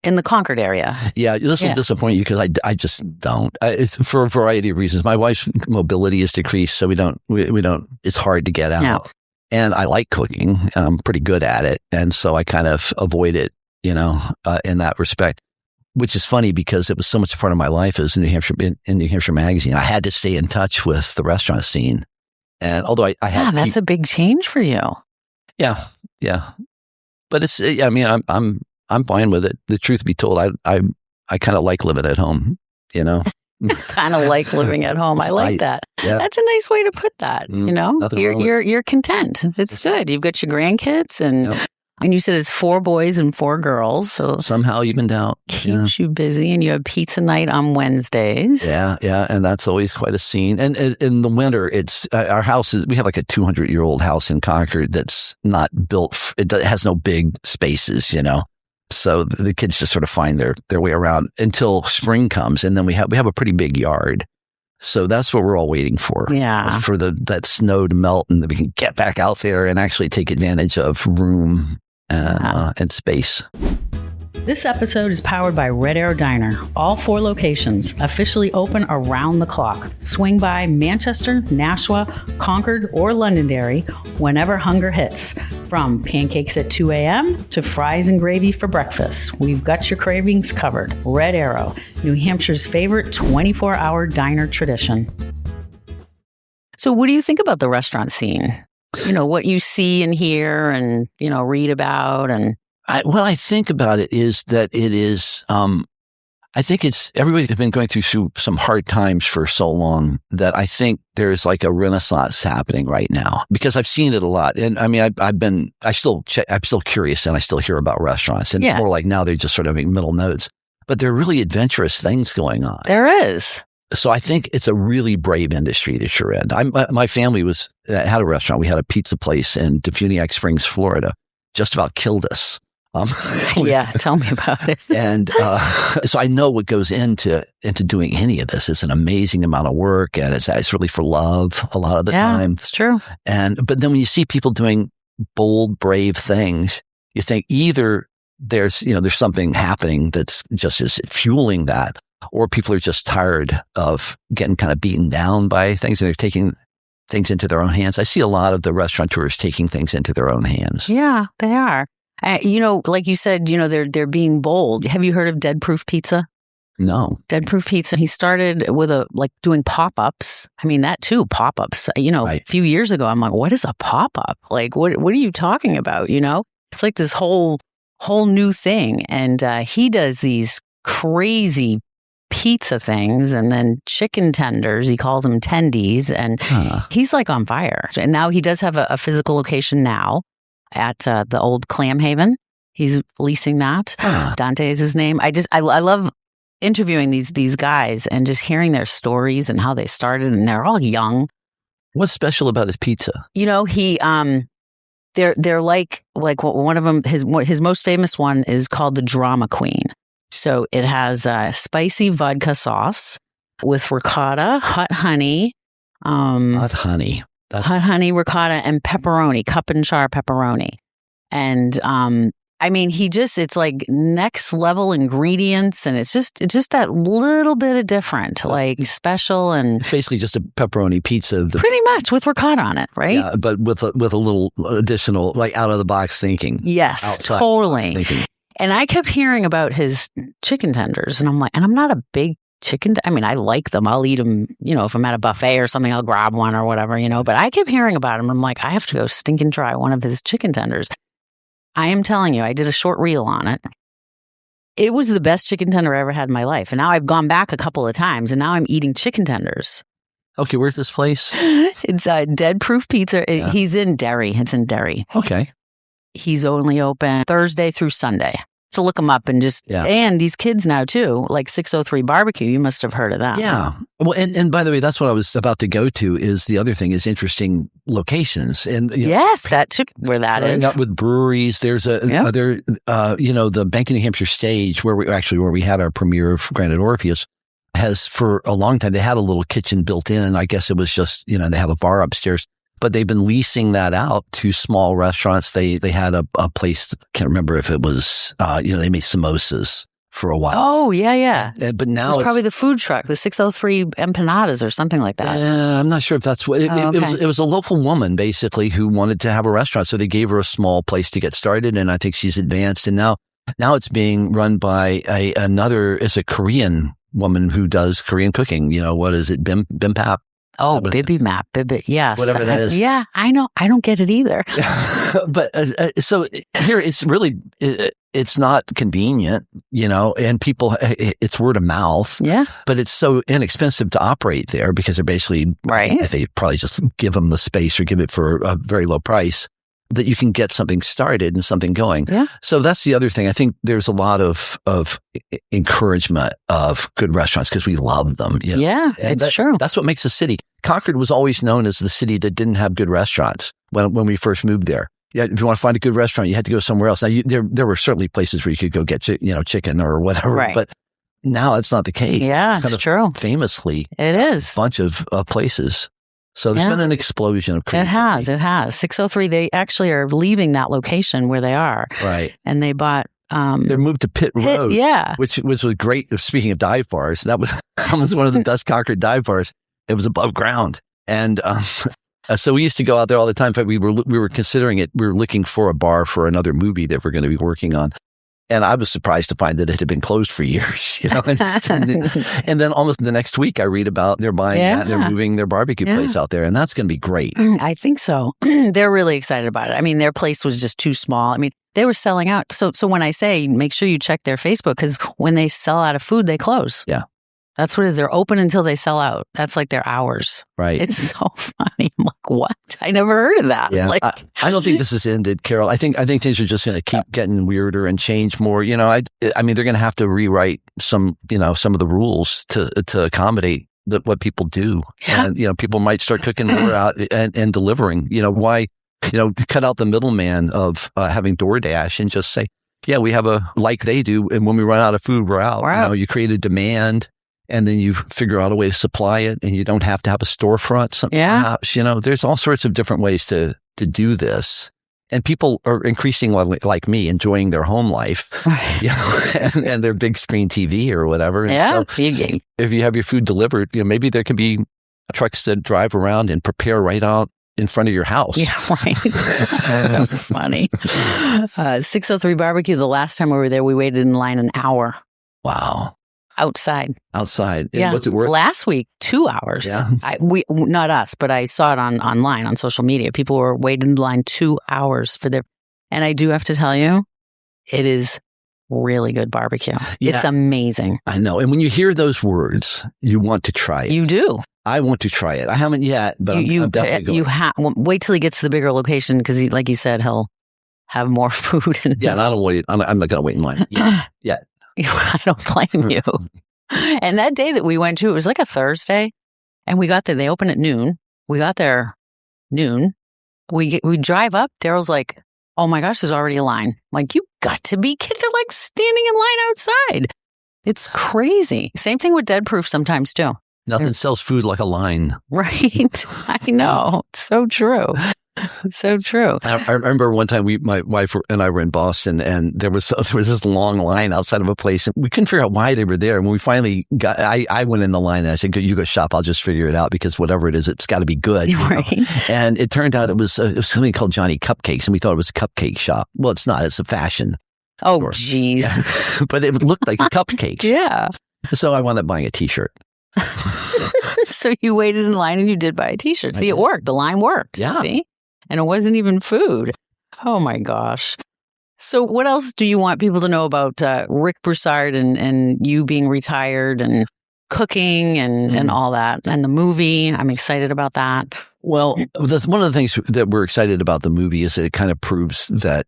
in the Concord area. Yeah, this will disappoint you because I just don't. It's for a variety of reasons. My wife's mobility is decreased, so we don't. It's hard to get out. Yeah. And I like cooking. I'm pretty good at it, and so I kind of avoid it, in that respect. Which is funny because it was so much a part of my life as in New Hampshire Magazine. I had to stay in touch with the restaurant scene, and although I had, that's a big change for you. Yeah. But it's, I mean, I'm fine with it. The truth be told, I kind of like living at home. Kind of like living at home. I like that. Yeah. That's a nice way to put that. You're content. It's good. You've got your grandkids and you said it's 4 boys and 4 girls. So somehow evened out. Keeps you busy, and you have pizza night on Wednesdays. Yeah. And that's always quite a scene. And in the winter, it's our house we have like a 200-year-old house in Concord that's not built. It has no big spaces, So the kids just sort of find their way around until spring comes, and then we have a pretty big yard. So that's what we're all waiting for. Yeah, for that snow to melt, and that we can get back out there and actually take advantage of room and space. This episode is powered by Red Arrow Diner. All 4 locations officially open around the clock. Swing by Manchester, Nashua, Concord, or Londonderry whenever hunger hits. From pancakes at 2 a.m. to fries and gravy for breakfast, we've got your cravings covered. Red Arrow, New Hampshire's favorite 24-hour diner tradition. So what do you think about the restaurant scene? What you see and hear and, read about and... What I think about it is that it is, I think it's, everybody's been going through some hard times for so long that I think there's like a renaissance happening right now because I've seen it a lot. And I mean, I'm still curious and I still hear about restaurants and more like now they're just sort of middle notes, but there are really adventurous things going on. There is. So I think it's a really brave industry that you're in. My family had a restaurant. We had a pizza place in Defuniak Springs, Florida, just about killed us. Tell me about it. And so I know what goes into doing any of this. It's an amazing amount of work, and it's really for love a lot of the time. It's true. But then when you see people doing bold, brave things, you think either there's something happening that's just is fueling that, or people are just tired of getting kind of beaten down by things, and they're taking things into their own hands. I see a lot of the restaurateurs taking things into their own hands. Yeah, they are. Like you said, they're being bold. Have you heard of Dead Proof Pizza? No. Dead Proof Pizza. He started with doing pop-ups. I mean, that too, pop-ups. Right. A few years ago, I'm like, what is a pop-up? Like, what are you talking about? It's like this whole new thing. And he does these crazy pizza things and then chicken tenders. He calls them tendies. And he's like on fire. And now he does have a physical location now at the old Clam Haven. He's leasing that. Dante is his name. I love interviewing these guys and just hearing their stories and how they started, and they're all young. What's special about his pizza? He they're like one of them. His most famous one is called the Drama Queen. So it has spicy vodka sauce with ricotta, hot honey, hot honey, ricotta, and pepperoni, cup-and-char pepperoni. And it's like next level ingredients, and it's just that little bit of different, like special, and it's basically just a pepperoni pizza, pretty much with ricotta on it, right? Yeah, but with a little additional, like out of the box thinking. Yes, totally. Thinking. And I kept hearing about his chicken tenders, and I'm like, and I'm not a big chicken. I mean, I like them. I'll eat them, if I'm at a buffet or something, I'll grab one or whatever, but I kept hearing about him. I'm like, I have to go stinking try one of his chicken tenders. I am telling you, I did a short reel on it. It was the best chicken tender I ever had in my life. And now I've gone back a couple of times, and now I'm eating chicken tenders. Okay, where's this place? It's Dead Proof Pizza. Yeah. He's in Derry. It's in Derry. Okay. He's only open Thursday through Sunday. To look them up and and these kids now too, like 603 Barbecue. You must have heard of that. Yeah. Well, and by the way, that's what I was about to go to. Is the other thing is interesting locations, and that too, where that is. Up with breweries. There's the Bank of New Hampshire stage where we had our premiere of Granite Orpheus has for a long time. They had a little kitchen built in. I guess it was just they have a bar upstairs. But they've been leasing that out to small restaurants. They had a place, can't remember if it was, they made samosas. for a while. Oh, yeah. But now it's probably the food truck, the 603 empanadas or something like that. Yeah, I'm not sure if that's what it was. A local woman basically who wanted to have a restaurant, so they gave her a small place to get started, and I think she's advanced, and now it's being run by it's a Korean woman who does Korean cooking. What is it? Bibimbap. Oh, bibimbap, yes. Whatever that is. Yeah, I know. I don't get it either. But so here it's really, it's not convenient, and people, it's word of mouth. Yeah. But it's so inexpensive to operate there because they're basically, they probably just give them the space or give it for a very low price that you can get something started and something going. Yeah. So that's the other thing. I think there's a lot of encouragement of good restaurants because we love them. Yeah, it's true. That's what makes a city. Concord was always known as the city that didn't have good restaurants when we first moved there. Yeah, if you want to find a good restaurant, you had to go somewhere else. Now, there were certainly places where you could go get chicken or whatever, right. But now it's not the case. Yeah, it's true. Famously, it is a bunch of places. So there's been an explosion of creativity. It has. 603, they actually are leaving that location where they are. Right. And they bought... they moved to Pitt Road, which was great. Speaking of dive bars, that was one of the best Concord dive bars. It was above ground. And so we used to go out there all the time. In fact, we were considering it. We were looking for a bar for another movie that we're going to be working on. And I was surprised to find that it had been closed for years, and then almost the next week I read about they're buying that, they're moving their barbecue place out there, and that's going to be great. I think so. They're really excited about it. I mean, their place was just too small. I mean, they were selling out. So when I say make sure you check their Facebook, because when they sell out of food, they close. Yeah. That's what it is. They're open until they sell out. That's like their hours. Right. It's so funny. I'm like, what? I never heard of that. Yeah. I don't think this has ended, Carol. I think things are just going to keep getting weirder and change more. I mean, they're going to have to rewrite some of the rules to accommodate what people do. Yeah. And, people might start cooking more out and delivering. Why, cut out the middleman of having DoorDash and just say, yeah, we have like they do. And when we run out of food, we're out. You create a demand. And then you figure out a way to supply it, and you don't have to have a storefront. Perhaps, there's all sorts of different ways to do this. And people are increasingly, like me, enjoying their home life, and their big screen TV or whatever. And so if you have your food delivered, maybe there could be trucks that drive around and prepare right out in front of your house. Yeah, right. Funny. 603 Barbecue, the last time we were there, we waited in line an hour. Wow. Outside. Yeah. What's it worth? Last week, 2 hours. Yeah. Not us, but I saw it online on social media. People were waiting in line 2 hours for and I do have to tell you, it is really good barbecue. Yeah. It's amazing. I know. And when you hear those words, you want to try it. You do. I want to try it. I haven't yet, but I'm definitely going. Wait till he gets to the bigger location because, like you said, he'll have more food. And I don't wait. I'm not going to wait in line yet. I don't blame you. And that day that we went to, it was like a Thursday, and we got there. They open at noon. We got there noon. We drive up. Daryl's like, "Oh my gosh, there's already a line." I'm like, you got to be kidding! They're like standing in line outside. It's crazy. Same thing with Dead Proof sometimes too. Nothing sells food like a line, right? I know. It's so true. So true. I remember one time my wife and I were in Boston, and there was this long line outside of a place, and we couldn't figure out why they were there. And when we finally got, I went in the line and I said, "You go shop. I'll just figure it out because whatever it is, it's got to be good." Right. And it turned out it was something called Johnny Cupcakes, and we thought it was a cupcake shop. Well, it's not. It's a fashion. Oh, jeez. Yeah. But it looked like cupcakes. Yeah. So I wound up buying a T-shirt. So you waited in line and you did buy a T-shirt. See, it worked. The line worked. Yeah. See? And it wasn't even food. Oh, my gosh. So what else do you want people to know about Rick Broussard and you being retired and cooking and all that and the movie? I'm excited about that. Well, one of the things that we're excited about the movie is that it kind of proves that,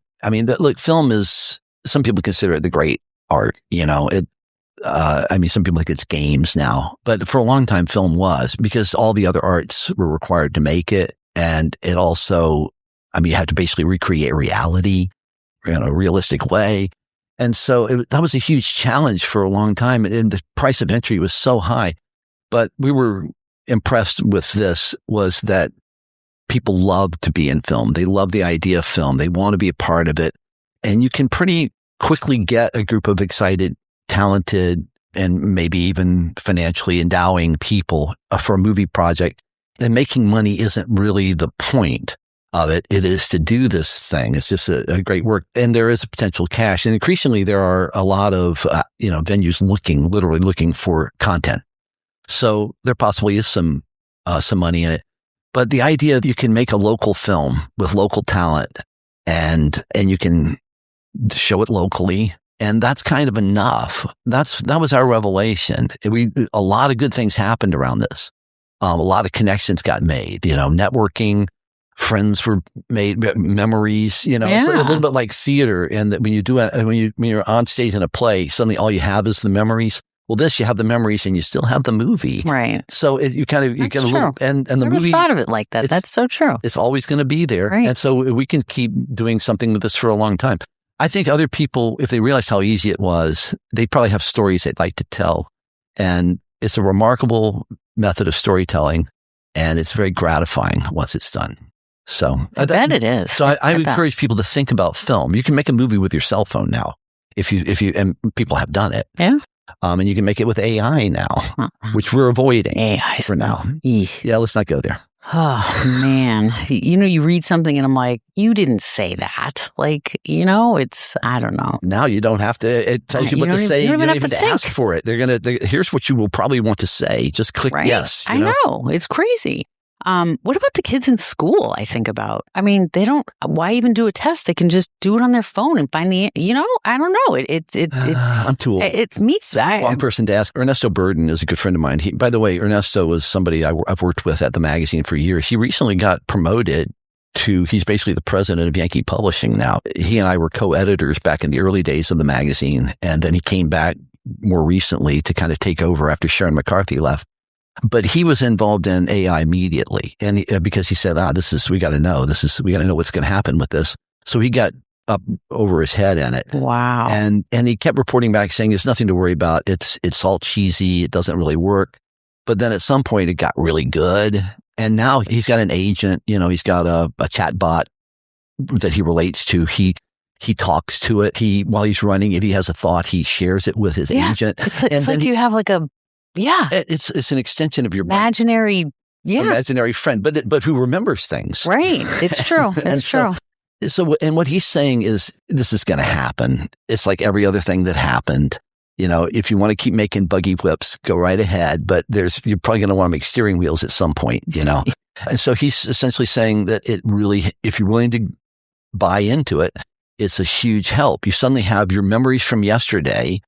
look, film is, some people consider it the great art, some people think it's games now, but for a long time film was, because all the other arts were required to make it. And it also, you had to basically recreate reality in a realistic way. And so that was a huge challenge for a long time. And the price of entry was so high. But we were impressed with this, was that people love to be in film. They love the idea of film. They want to be a part of it. And you can pretty quickly get a group of excited talented and maybe even financially endowing people for a movie project. And making money isn't really the point of it. It is to do this thing. It's just a great work. And there is a potential cash. And increasingly, there are a lot of, venues literally looking for content. So there possibly is some money in it. But the idea that you can make a local film with local talent and you can show it locally, and that's kind of enough. That was our revelation. A lot of good things happened around this. A lot of connections got made, networking, friends were made, memories, It's a little bit like theater. And that when you're on stage in a play, suddenly all you have is the memories. Well, you have the memories and you still have the movie. Right. So you get a little, and the Never movie. thought of it like that. That's so true. It's always going to be there. Right. And so we can keep doing something with this for a long time. I think other people, if they realized how easy it was, they probably have stories they'd like to tell. And it's a remarkable method of storytelling, and it's very gratifying once it's done. So I bet it is. So I encourage people to think about film. You can make a movie with your cell phone now, if you and people have done it. Yeah. And you can make it with AI now, which we're avoiding AI for now. Eesh. Yeah, let's not go there. Oh, man. You read something and I'm like, you didn't say that. I don't know. Now you don't have to, it tells you what to say. You don't even have to ask for it. Here's what you will probably want to say. Just click yes. I know. It's crazy. What about the kids in school? I think about, why even do a test? They can just do it on their phone and find I don't know. I'm too old. It meets. Wrong person to ask. Ernesto Burden is a good friend of mine. By the way, Ernesto was somebody I've worked with at the magazine for years. He recently got promoted he's basically the president of Yankee Publishing now. He and I were co-editors back in the early days of the magazine. And then he came back more recently to kind of take over after Sharon McCarthy left. But he was involved in AI immediately. And because he said, we got to know what's going to happen with this. So he got up over his head in it. Wow. And he kept reporting back saying, there's nothing to worry about. It's all cheesy. It doesn't really work. But then at some point it got really good. And now he's got an agent, he's got a chat bot that he relates to. He talks to it. While he's running, if he has a thought, he shares it with his agent. It's like you have like a, it's an extension of your imaginary friend, but who remembers things. Right. It's true. It's true. So, and what he's saying is this is going to happen. It's like every other thing that happened. If you want to keep making buggy whips, go right ahead. But you're probably going to want to make steering wheels at some point, And so he's essentially saying that it really, if you're willing to buy into it, it's a huge help. You suddenly have your memories from yesterday,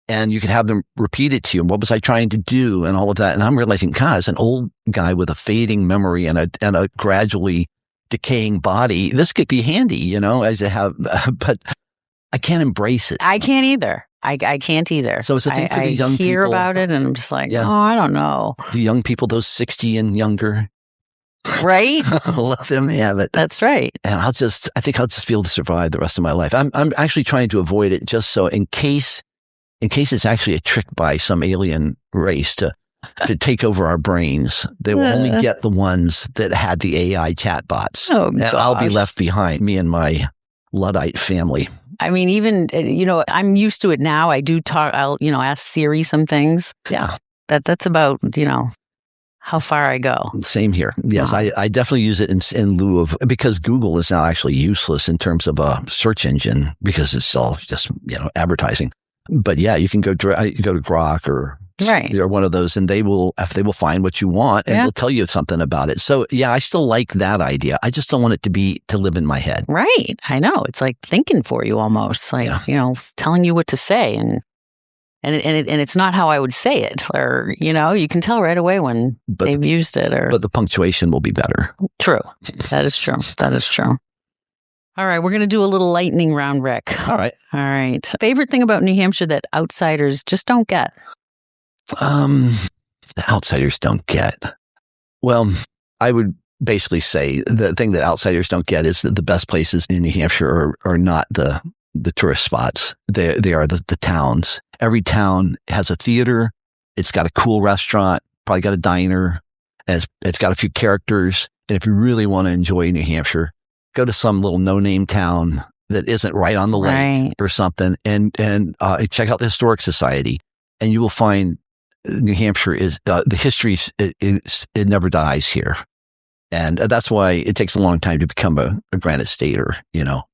and you can have them repeated to you. What was I trying to do? And all of that. And I'm realizing, God, as an old guy with a fading memory and a gradually decaying body, this could be handy, as I have, but I can't embrace it. I can't either. I can't either. So it's a thing for the young people. I hear about it and I'm just like, I don't know. The young people, those 60 and younger. Right? Let them have it. That's right. And I think I'll just be able to survive the rest of my life. I'm actually trying to avoid it just so in case it's actually a trick by some alien race to take over our brains, they will only get the ones that had the AI chatbots. Oh, and I'll be left behind, me and my Luddite family. Even, I'm used to it now. I do talk, I'll, ask Siri some things. Yeah. That's about, how far I go. Same here. Yes, wow. I definitely use it in lieu of, because Google is now actually useless in terms of a search engine because it's all just, advertising. But yeah, you can go to Grok or one of those, and they will find what you want and they'll tell you something about it. So yeah, I still like that idea. I just don't want it to live in my head. Right. I know. It's like thinking for you almost, like, telling you what to say and it's not how I would say it, or, you can tell right away when they've used it, but the punctuation will be better. True. That is true. That is true. All right, we're going to do a little lightning round, Rick. All right. Favorite thing about New Hampshire that outsiders just don't get? The outsiders don't get. Well, I would basically say the thing that outsiders don't get is that the best places in New Hampshire are not the tourist spots. They are the towns. Every town has a theater. It's got a cool restaurant, probably got a diner. It's got a few characters. And if you really want to enjoy New Hampshire, go to some little no-name town that isn't right on the lake or something, and check out the Historic Society, and you will find New Hampshire is the history. It never dies here. And that's why it takes a long time to become a Granite Stater,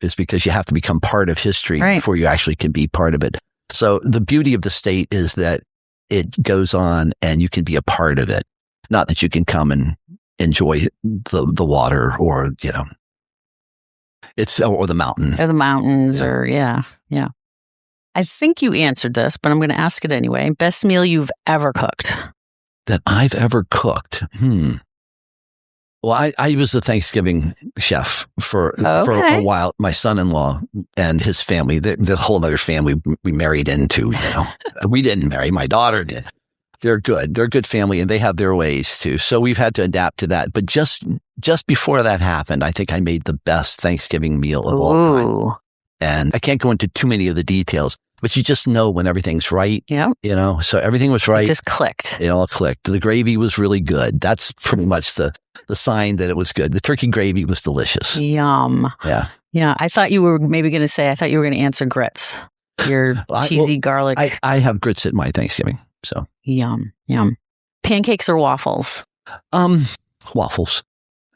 is because you have to become part of history before you actually can be part of it. So the beauty of the state is that it goes on and you can be a part of it. Not that you can come and enjoy the water or, or the mountain. Or the mountains yeah. I think you answered this, but I'm going to ask it anyway. Best meal you've ever cooked? That I've ever cooked? Well, I was the Thanksgiving chef for a while. My son-in-law and his family, the whole other family we married into, we didn't marry, my daughter did. They're good. They're a good family and they have their ways too. So we've had to adapt to that. But just before that happened, I think I made the best Thanksgiving meal of all time. And I can't go into too many of the details, but you just know when everything's right. Yeah. So everything was right. It just clicked. It all clicked. The gravy was really good. That's pretty much the sign that it was good. The turkey gravy was delicious. Yum. Yeah. Yeah. I thought you were maybe going to say, I thought you were going to answer grits. Your cheesy garlic. I have grits at my Thanksgiving. So. Yum. Pancakes or waffles? Waffles.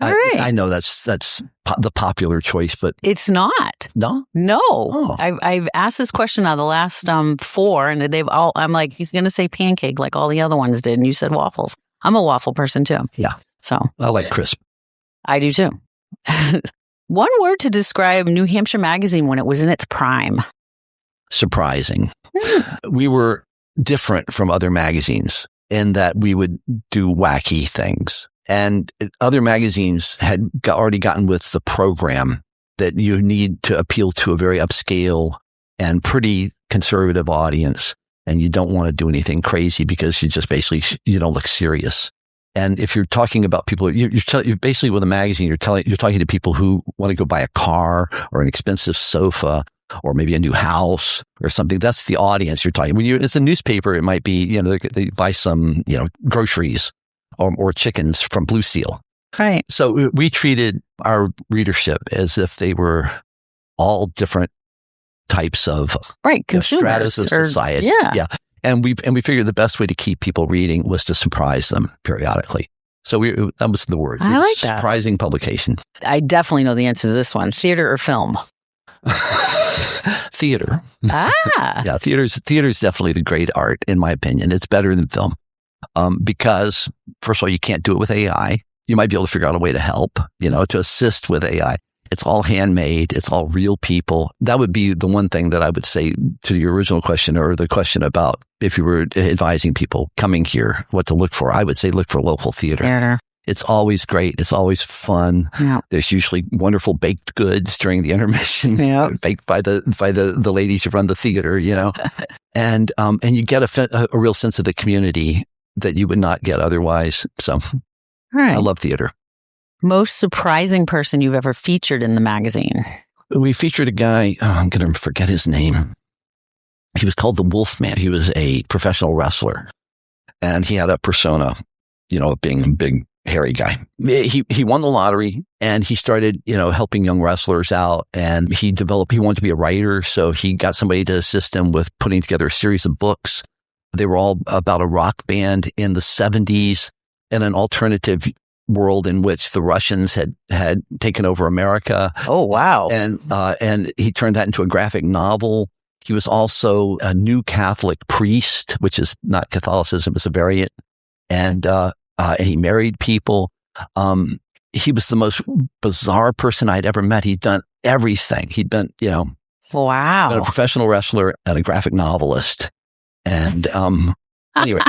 All right. I know that's the popular choice, but it's not. No? No. Oh. I've asked this question on the last 4, and they've all. I'm like, he's going to say pancake like all the other ones did, and you said waffles. I'm a waffle person too. Yeah. So I like crisp. I do too. One word to describe New Hampshire Magazine when it was in its prime. Surprising. We were different from other magazines in that we would do wacky things. And other magazines had already gotten with the program that you need to appeal to a very upscale and pretty conservative audience. And you don't want to do anything crazy because you just basically, you don't look serious. And if you're talking about people, you're basically with a magazine, you're talking to people who want to go buy a car or an expensive sofa or maybe a new house or something. That's the audience you're talking. When it's a newspaper, it might be, they buy some, groceries or chickens from Blue Seal. Right. So we treated our readership as if they were all different types of consumers, stratus of society. Yeah. And we figured the best way to keep people reading was to surprise them periodically. So that was the word. I like that. Surprising publication. I definitely know the answer to this one. Theater or film? Theater. Yeah, theater is definitely the great art, in my opinion. It's better than film. Because first of all, you can't do it with AI. You might be able to figure out a way to help, to assist with AI. It's all handmade. It's all real people. That would be the one thing that I would say to your original question, or the question about if you were advising people coming here, what to look for. I would say look for local theater. It's always great. It's always fun. Yeah. There's usually wonderful baked goods during the intermission, baked by the ladies who run the theater, and you get a real sense of the community that you would not get otherwise. So I love theater. Most surprising person you've ever featured in the magazine? We featured a guy, I'm going to forget his name. He was called the Wolfman. He was a professional wrestler. And he had a persona, being a big, hairy guy. He won the lottery and he started, helping young wrestlers out. And he wanted to be a writer. So he got somebody to assist him with putting together a series of books. They were all about a rock band in the 70s and an alternative world in which the Russians had taken over America. Oh, wow. And he turned that into a graphic novel. He was also a new Catholic priest, which is not Catholicism, it's a variant. And he married people. He was the most bizarre person I'd ever met. He'd done everything. He'd been, wow, a professional wrestler and a graphic novelist. And anyway,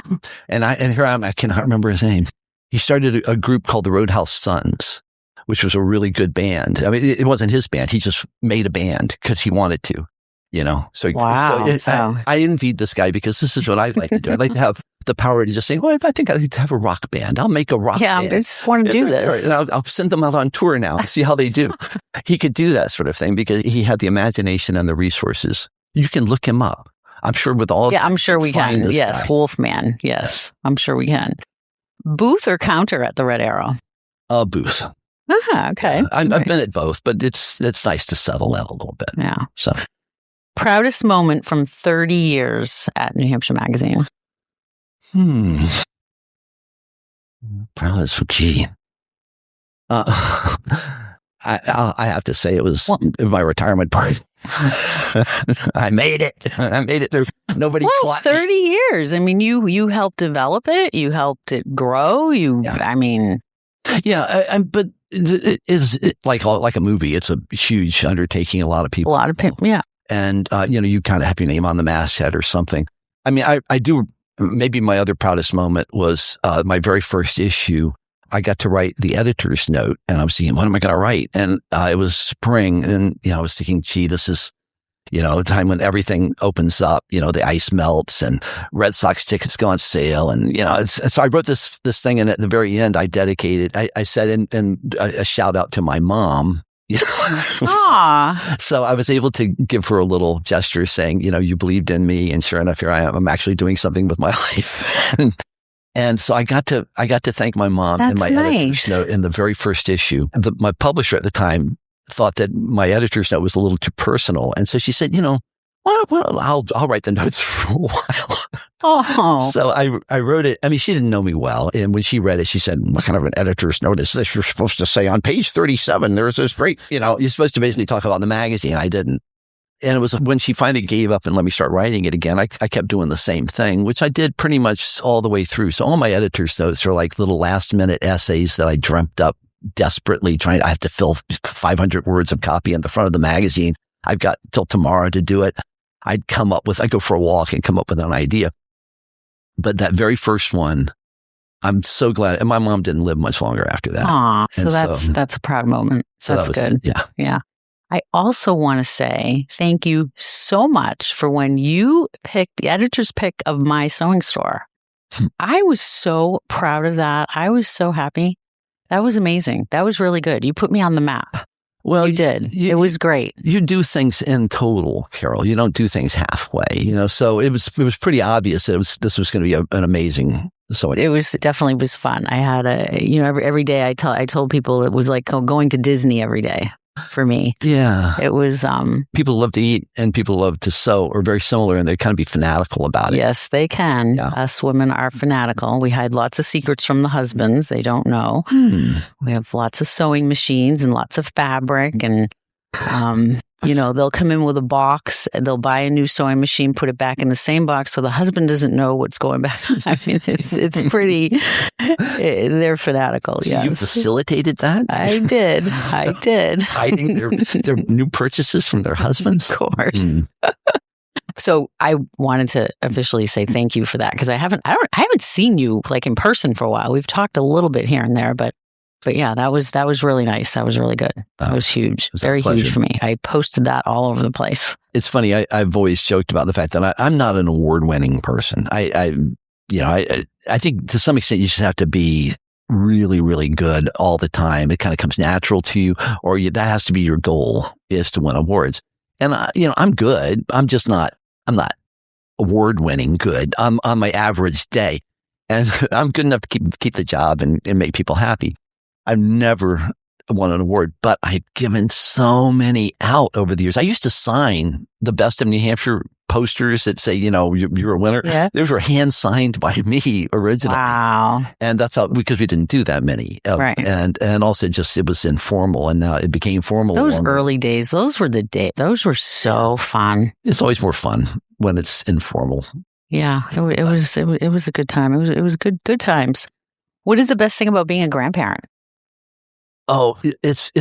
and here I cannot remember his name. He started a group called the Roadhouse Sons, which was a really good band. I mean, it wasn't his band. He just made a band because he wanted to, So, wow. I envied this guy because this is what I'd like to do. I'd like to have the power to just say, well, I think I'd like to have a rock band. I'll make a rock band. Yeah, I just want to do this. And I'll send them out on tour now and see how they do. He could do that sort of thing because he had the imagination and the resources. You can look him up. I'm sure with all of I'm sure we can. Yes, guy. Wolfman. Yes, I'm sure we can. Booth or counter at the Red Arrow? Booth. Okay. I've been at both, but it's nice to settle in a little bit. Yeah. So, proudest moment from 30 years at New Hampshire Magazine. Proudest, gee. I have to say it was my retirement party. I made it. I made it through. Nobody caught 30 years. I mean, you helped develop it. You helped it grow. I mean. Yeah, but it's like a movie. It's a huge undertaking. A lot of people. Yeah. And, you kind of have your name on the masthead or something. I mean, I do. Maybe my other proudest moment was my very first issue. I got to write the editor's note, and I was thinking, what am I going to write? And it was spring, and I was thinking, gee, this is a time when everything opens up. The ice melts, and Red Sox tickets go on sale, and so I wrote this thing, and at the very end, I dedicated. I said in a shout out to my mom. So I was able to give her a little gesture, saying, you believed in me, and sure enough, here I am. I'm actually doing something with my life. And so I got to thank my mom in my editor's note in the very first issue. My publisher at the time thought that my editor's note was a little too personal. And so she said, well, I'll write the notes for a while. Oh. So I wrote it. I mean, she didn't know me well. And when she read it, she said, what kind of an editor's note is this? You're supposed to say on page 37, there's this great, you're supposed to basically talk about the magazine. I didn't. And it was when she finally gave up and let me start writing it again, I kept doing the same thing, which I did pretty much all the way through. So all my editor's notes are like little last minute essays that I dreamt up desperately I have to fill 500 words of copy in the front of the magazine. I've got till tomorrow to do it. I'd go for a walk and come up with an idea. But that very first one, I'm so glad. And my mom didn't live much longer after that. So that's a proud moment. So that's good. Yeah. I also want to say thank you so much for when you picked the editor's pick of my sewing store. I was so proud of that. I was so happy. That was amazing. That was really good. You put me on the map. Well, you did. It was great. You do things in total, Carol. You don't do things halfway, so it was pretty obvious that this was going to be an amazing sewing. It definitely was fun. I had every day I told people it was like going to Disney every day. For me. Yeah. It was people love to eat and people love to sew, or very similar, and they kind of be fanatical about it. Yes, they can. Yeah. Us women are fanatical. We hide lots of secrets from the husbands. They don't know. We have lots of sewing machines and lots of fabric, and they'll come in with a box and they'll buy a new sewing machine, put it back in the same box so the husband doesn't know what's going back. I mean, it's pretty, they're fanatical. So you facilitated that? I did. Hiding their new purchases from their husbands? Of course. So I wanted to officially say thank you for that, because I haven't seen you like in person for a while. We've talked a little bit here and there, but yeah, that was really nice. That was really good. That was huge. Very huge for me. I posted that all over the place. It's funny. I've always joked about the fact that I'm not an award-winning person. I think to some extent you just have to be really, really good all the time. It kind of comes natural to you, or that has to be your goal, is to win awards. And I'm good. I'm not award-winning good. I'm on my average day, and I'm good enough to keep the job and make people happy. I've never won an award, but I've given so many out over the years. I used to sign the Best of New Hampshire posters that say, you're a winner. Yeah. Those were hand signed by me originally. Wow. And that's how, because we didn't do that many. Right. And also it was informal, and now it became formal. Those early days, those were the days. Those were so fun. It's always more fun when it's informal. Yeah. It was a good time. It was good times. What is the best thing about being a grandparent? Oh, it's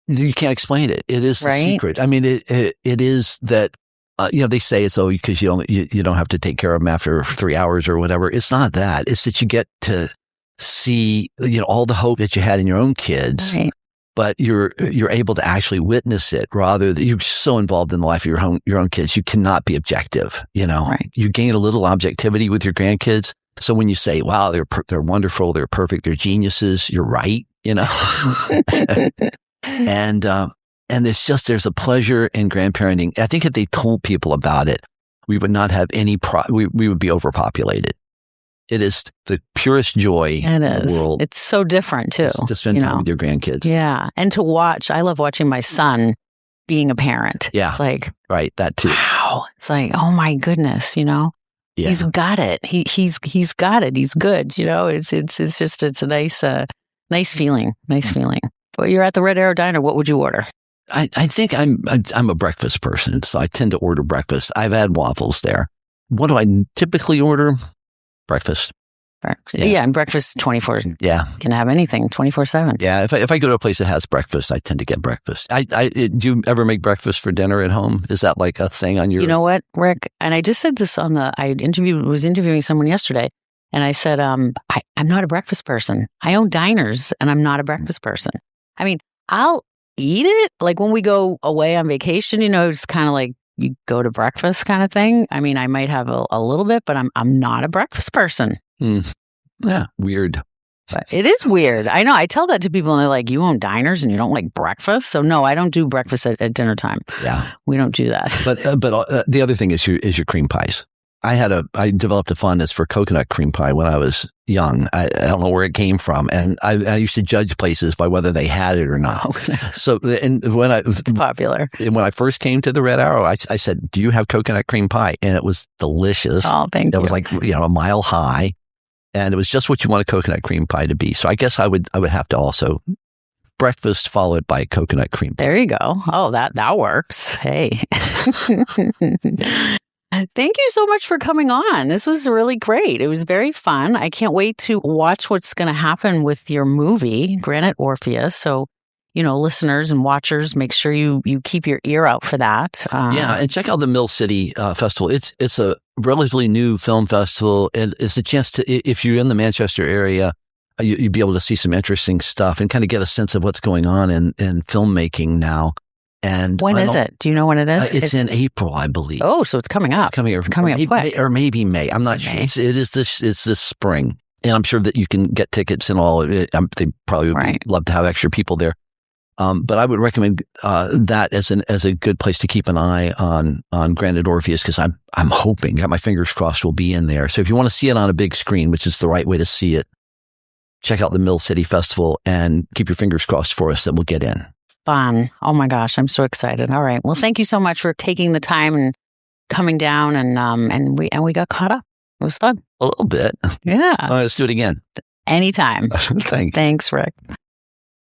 you can't explain it. It is the secret. I mean, it is that, they say it's because you don't have to take care of them after 3 hours or whatever. It's not that. It's that you get to see, all the hope that you had in your own kids, right, but you're able to actually witness it, rather than you're so involved in the life of your own kids. You cannot be objective. Right. You gain a little objectivity with your grandkids. So when you say, wow, they're wonderful, they're perfect, they're geniuses, you're right. And it's just, there's a pleasure in grandparenting. I think if they told people about it, we would not have any we would be overpopulated. It is the purest joy in the world. It's so different too. To spend time with your grandkids. Yeah. And to watch, I love watching my son being a parent. Yeah. It's like, right. That too. Wow. It's like, oh my goodness, Yeah. He's got it. He's got it. He's good. It's a nice feeling. Nice feeling. But you're at the Red Arrow Diner. What would you order? I think I'm a breakfast person, so I tend to order breakfast. I've had waffles there. What do I typically order? Breakfast. Yeah, and breakfast 24. Yeah, you can have anything 24/7. Yeah, if I go to a place that has breakfast, I tend to get breakfast. Do you ever make breakfast for dinner at home? Is that like a thing on your? You know what, Rick? And I just said this was interviewing someone yesterday, and I said, I'm not a breakfast person. I own diners, and I'm not a breakfast person. I mean, I'll eat it like when we go away on vacation. It's kind of like you go to breakfast kind of thing. I mean, I might have a little bit, but I'm not a breakfast person. Yeah, weird. But it is weird. I know. I tell that to people and they're like, you own diners and you don't like breakfast? So no, I don't do breakfast at dinner time. Yeah. We don't do that. But the other thing is your cream pies. I developed a fondness for coconut cream pie when I was young. I don't know where it came from. And I used to judge places by whether they had it or not. So, and it's popular. And when I first came to the Red Arrow, I said, do you have coconut cream pie? And it was delicious. Oh, thank you. It was like, a mile high. And it was just what you want a coconut cream pie to be. So I guess I would have to also breakfast followed by coconut cream pie. There you go. Oh, that works. Hey. Thank you so much for coming on. This was really great. It was very fun. I can't wait to watch what's going to happen with your movie, Granite Orpheus. So, listeners and watchers, make sure you keep your ear out for that. And check out the Mill City Festival. It's a relatively new film festival. And it's a chance to, if you're in the Manchester area, you'd be able to see some interesting stuff and kind of get a sense of what's going on in filmmaking now. And when is it? Do you know when it is? It's in April, I believe. Oh, so it's coming up. It's coming up quick. Or maybe May. I'm not sure. It's this spring. And I'm sure that you can get tickets and all. They probably would love to have extra people there. But I would recommend that as a good place to keep an eye on Granite Orpheus, because I'm hoping, got my fingers crossed, we'll be in there. So if you want to see it on a big screen, which is the right way to see it, check out the Mill City Festival and keep your fingers crossed for us that we'll get in. Fun. Oh my gosh, I'm so excited. All right. Well, thank you so much for taking the time and coming down and we got caught up. It was fun. A little bit. Yeah. Let's do it again. Anytime. Thanks. Thanks, Rick.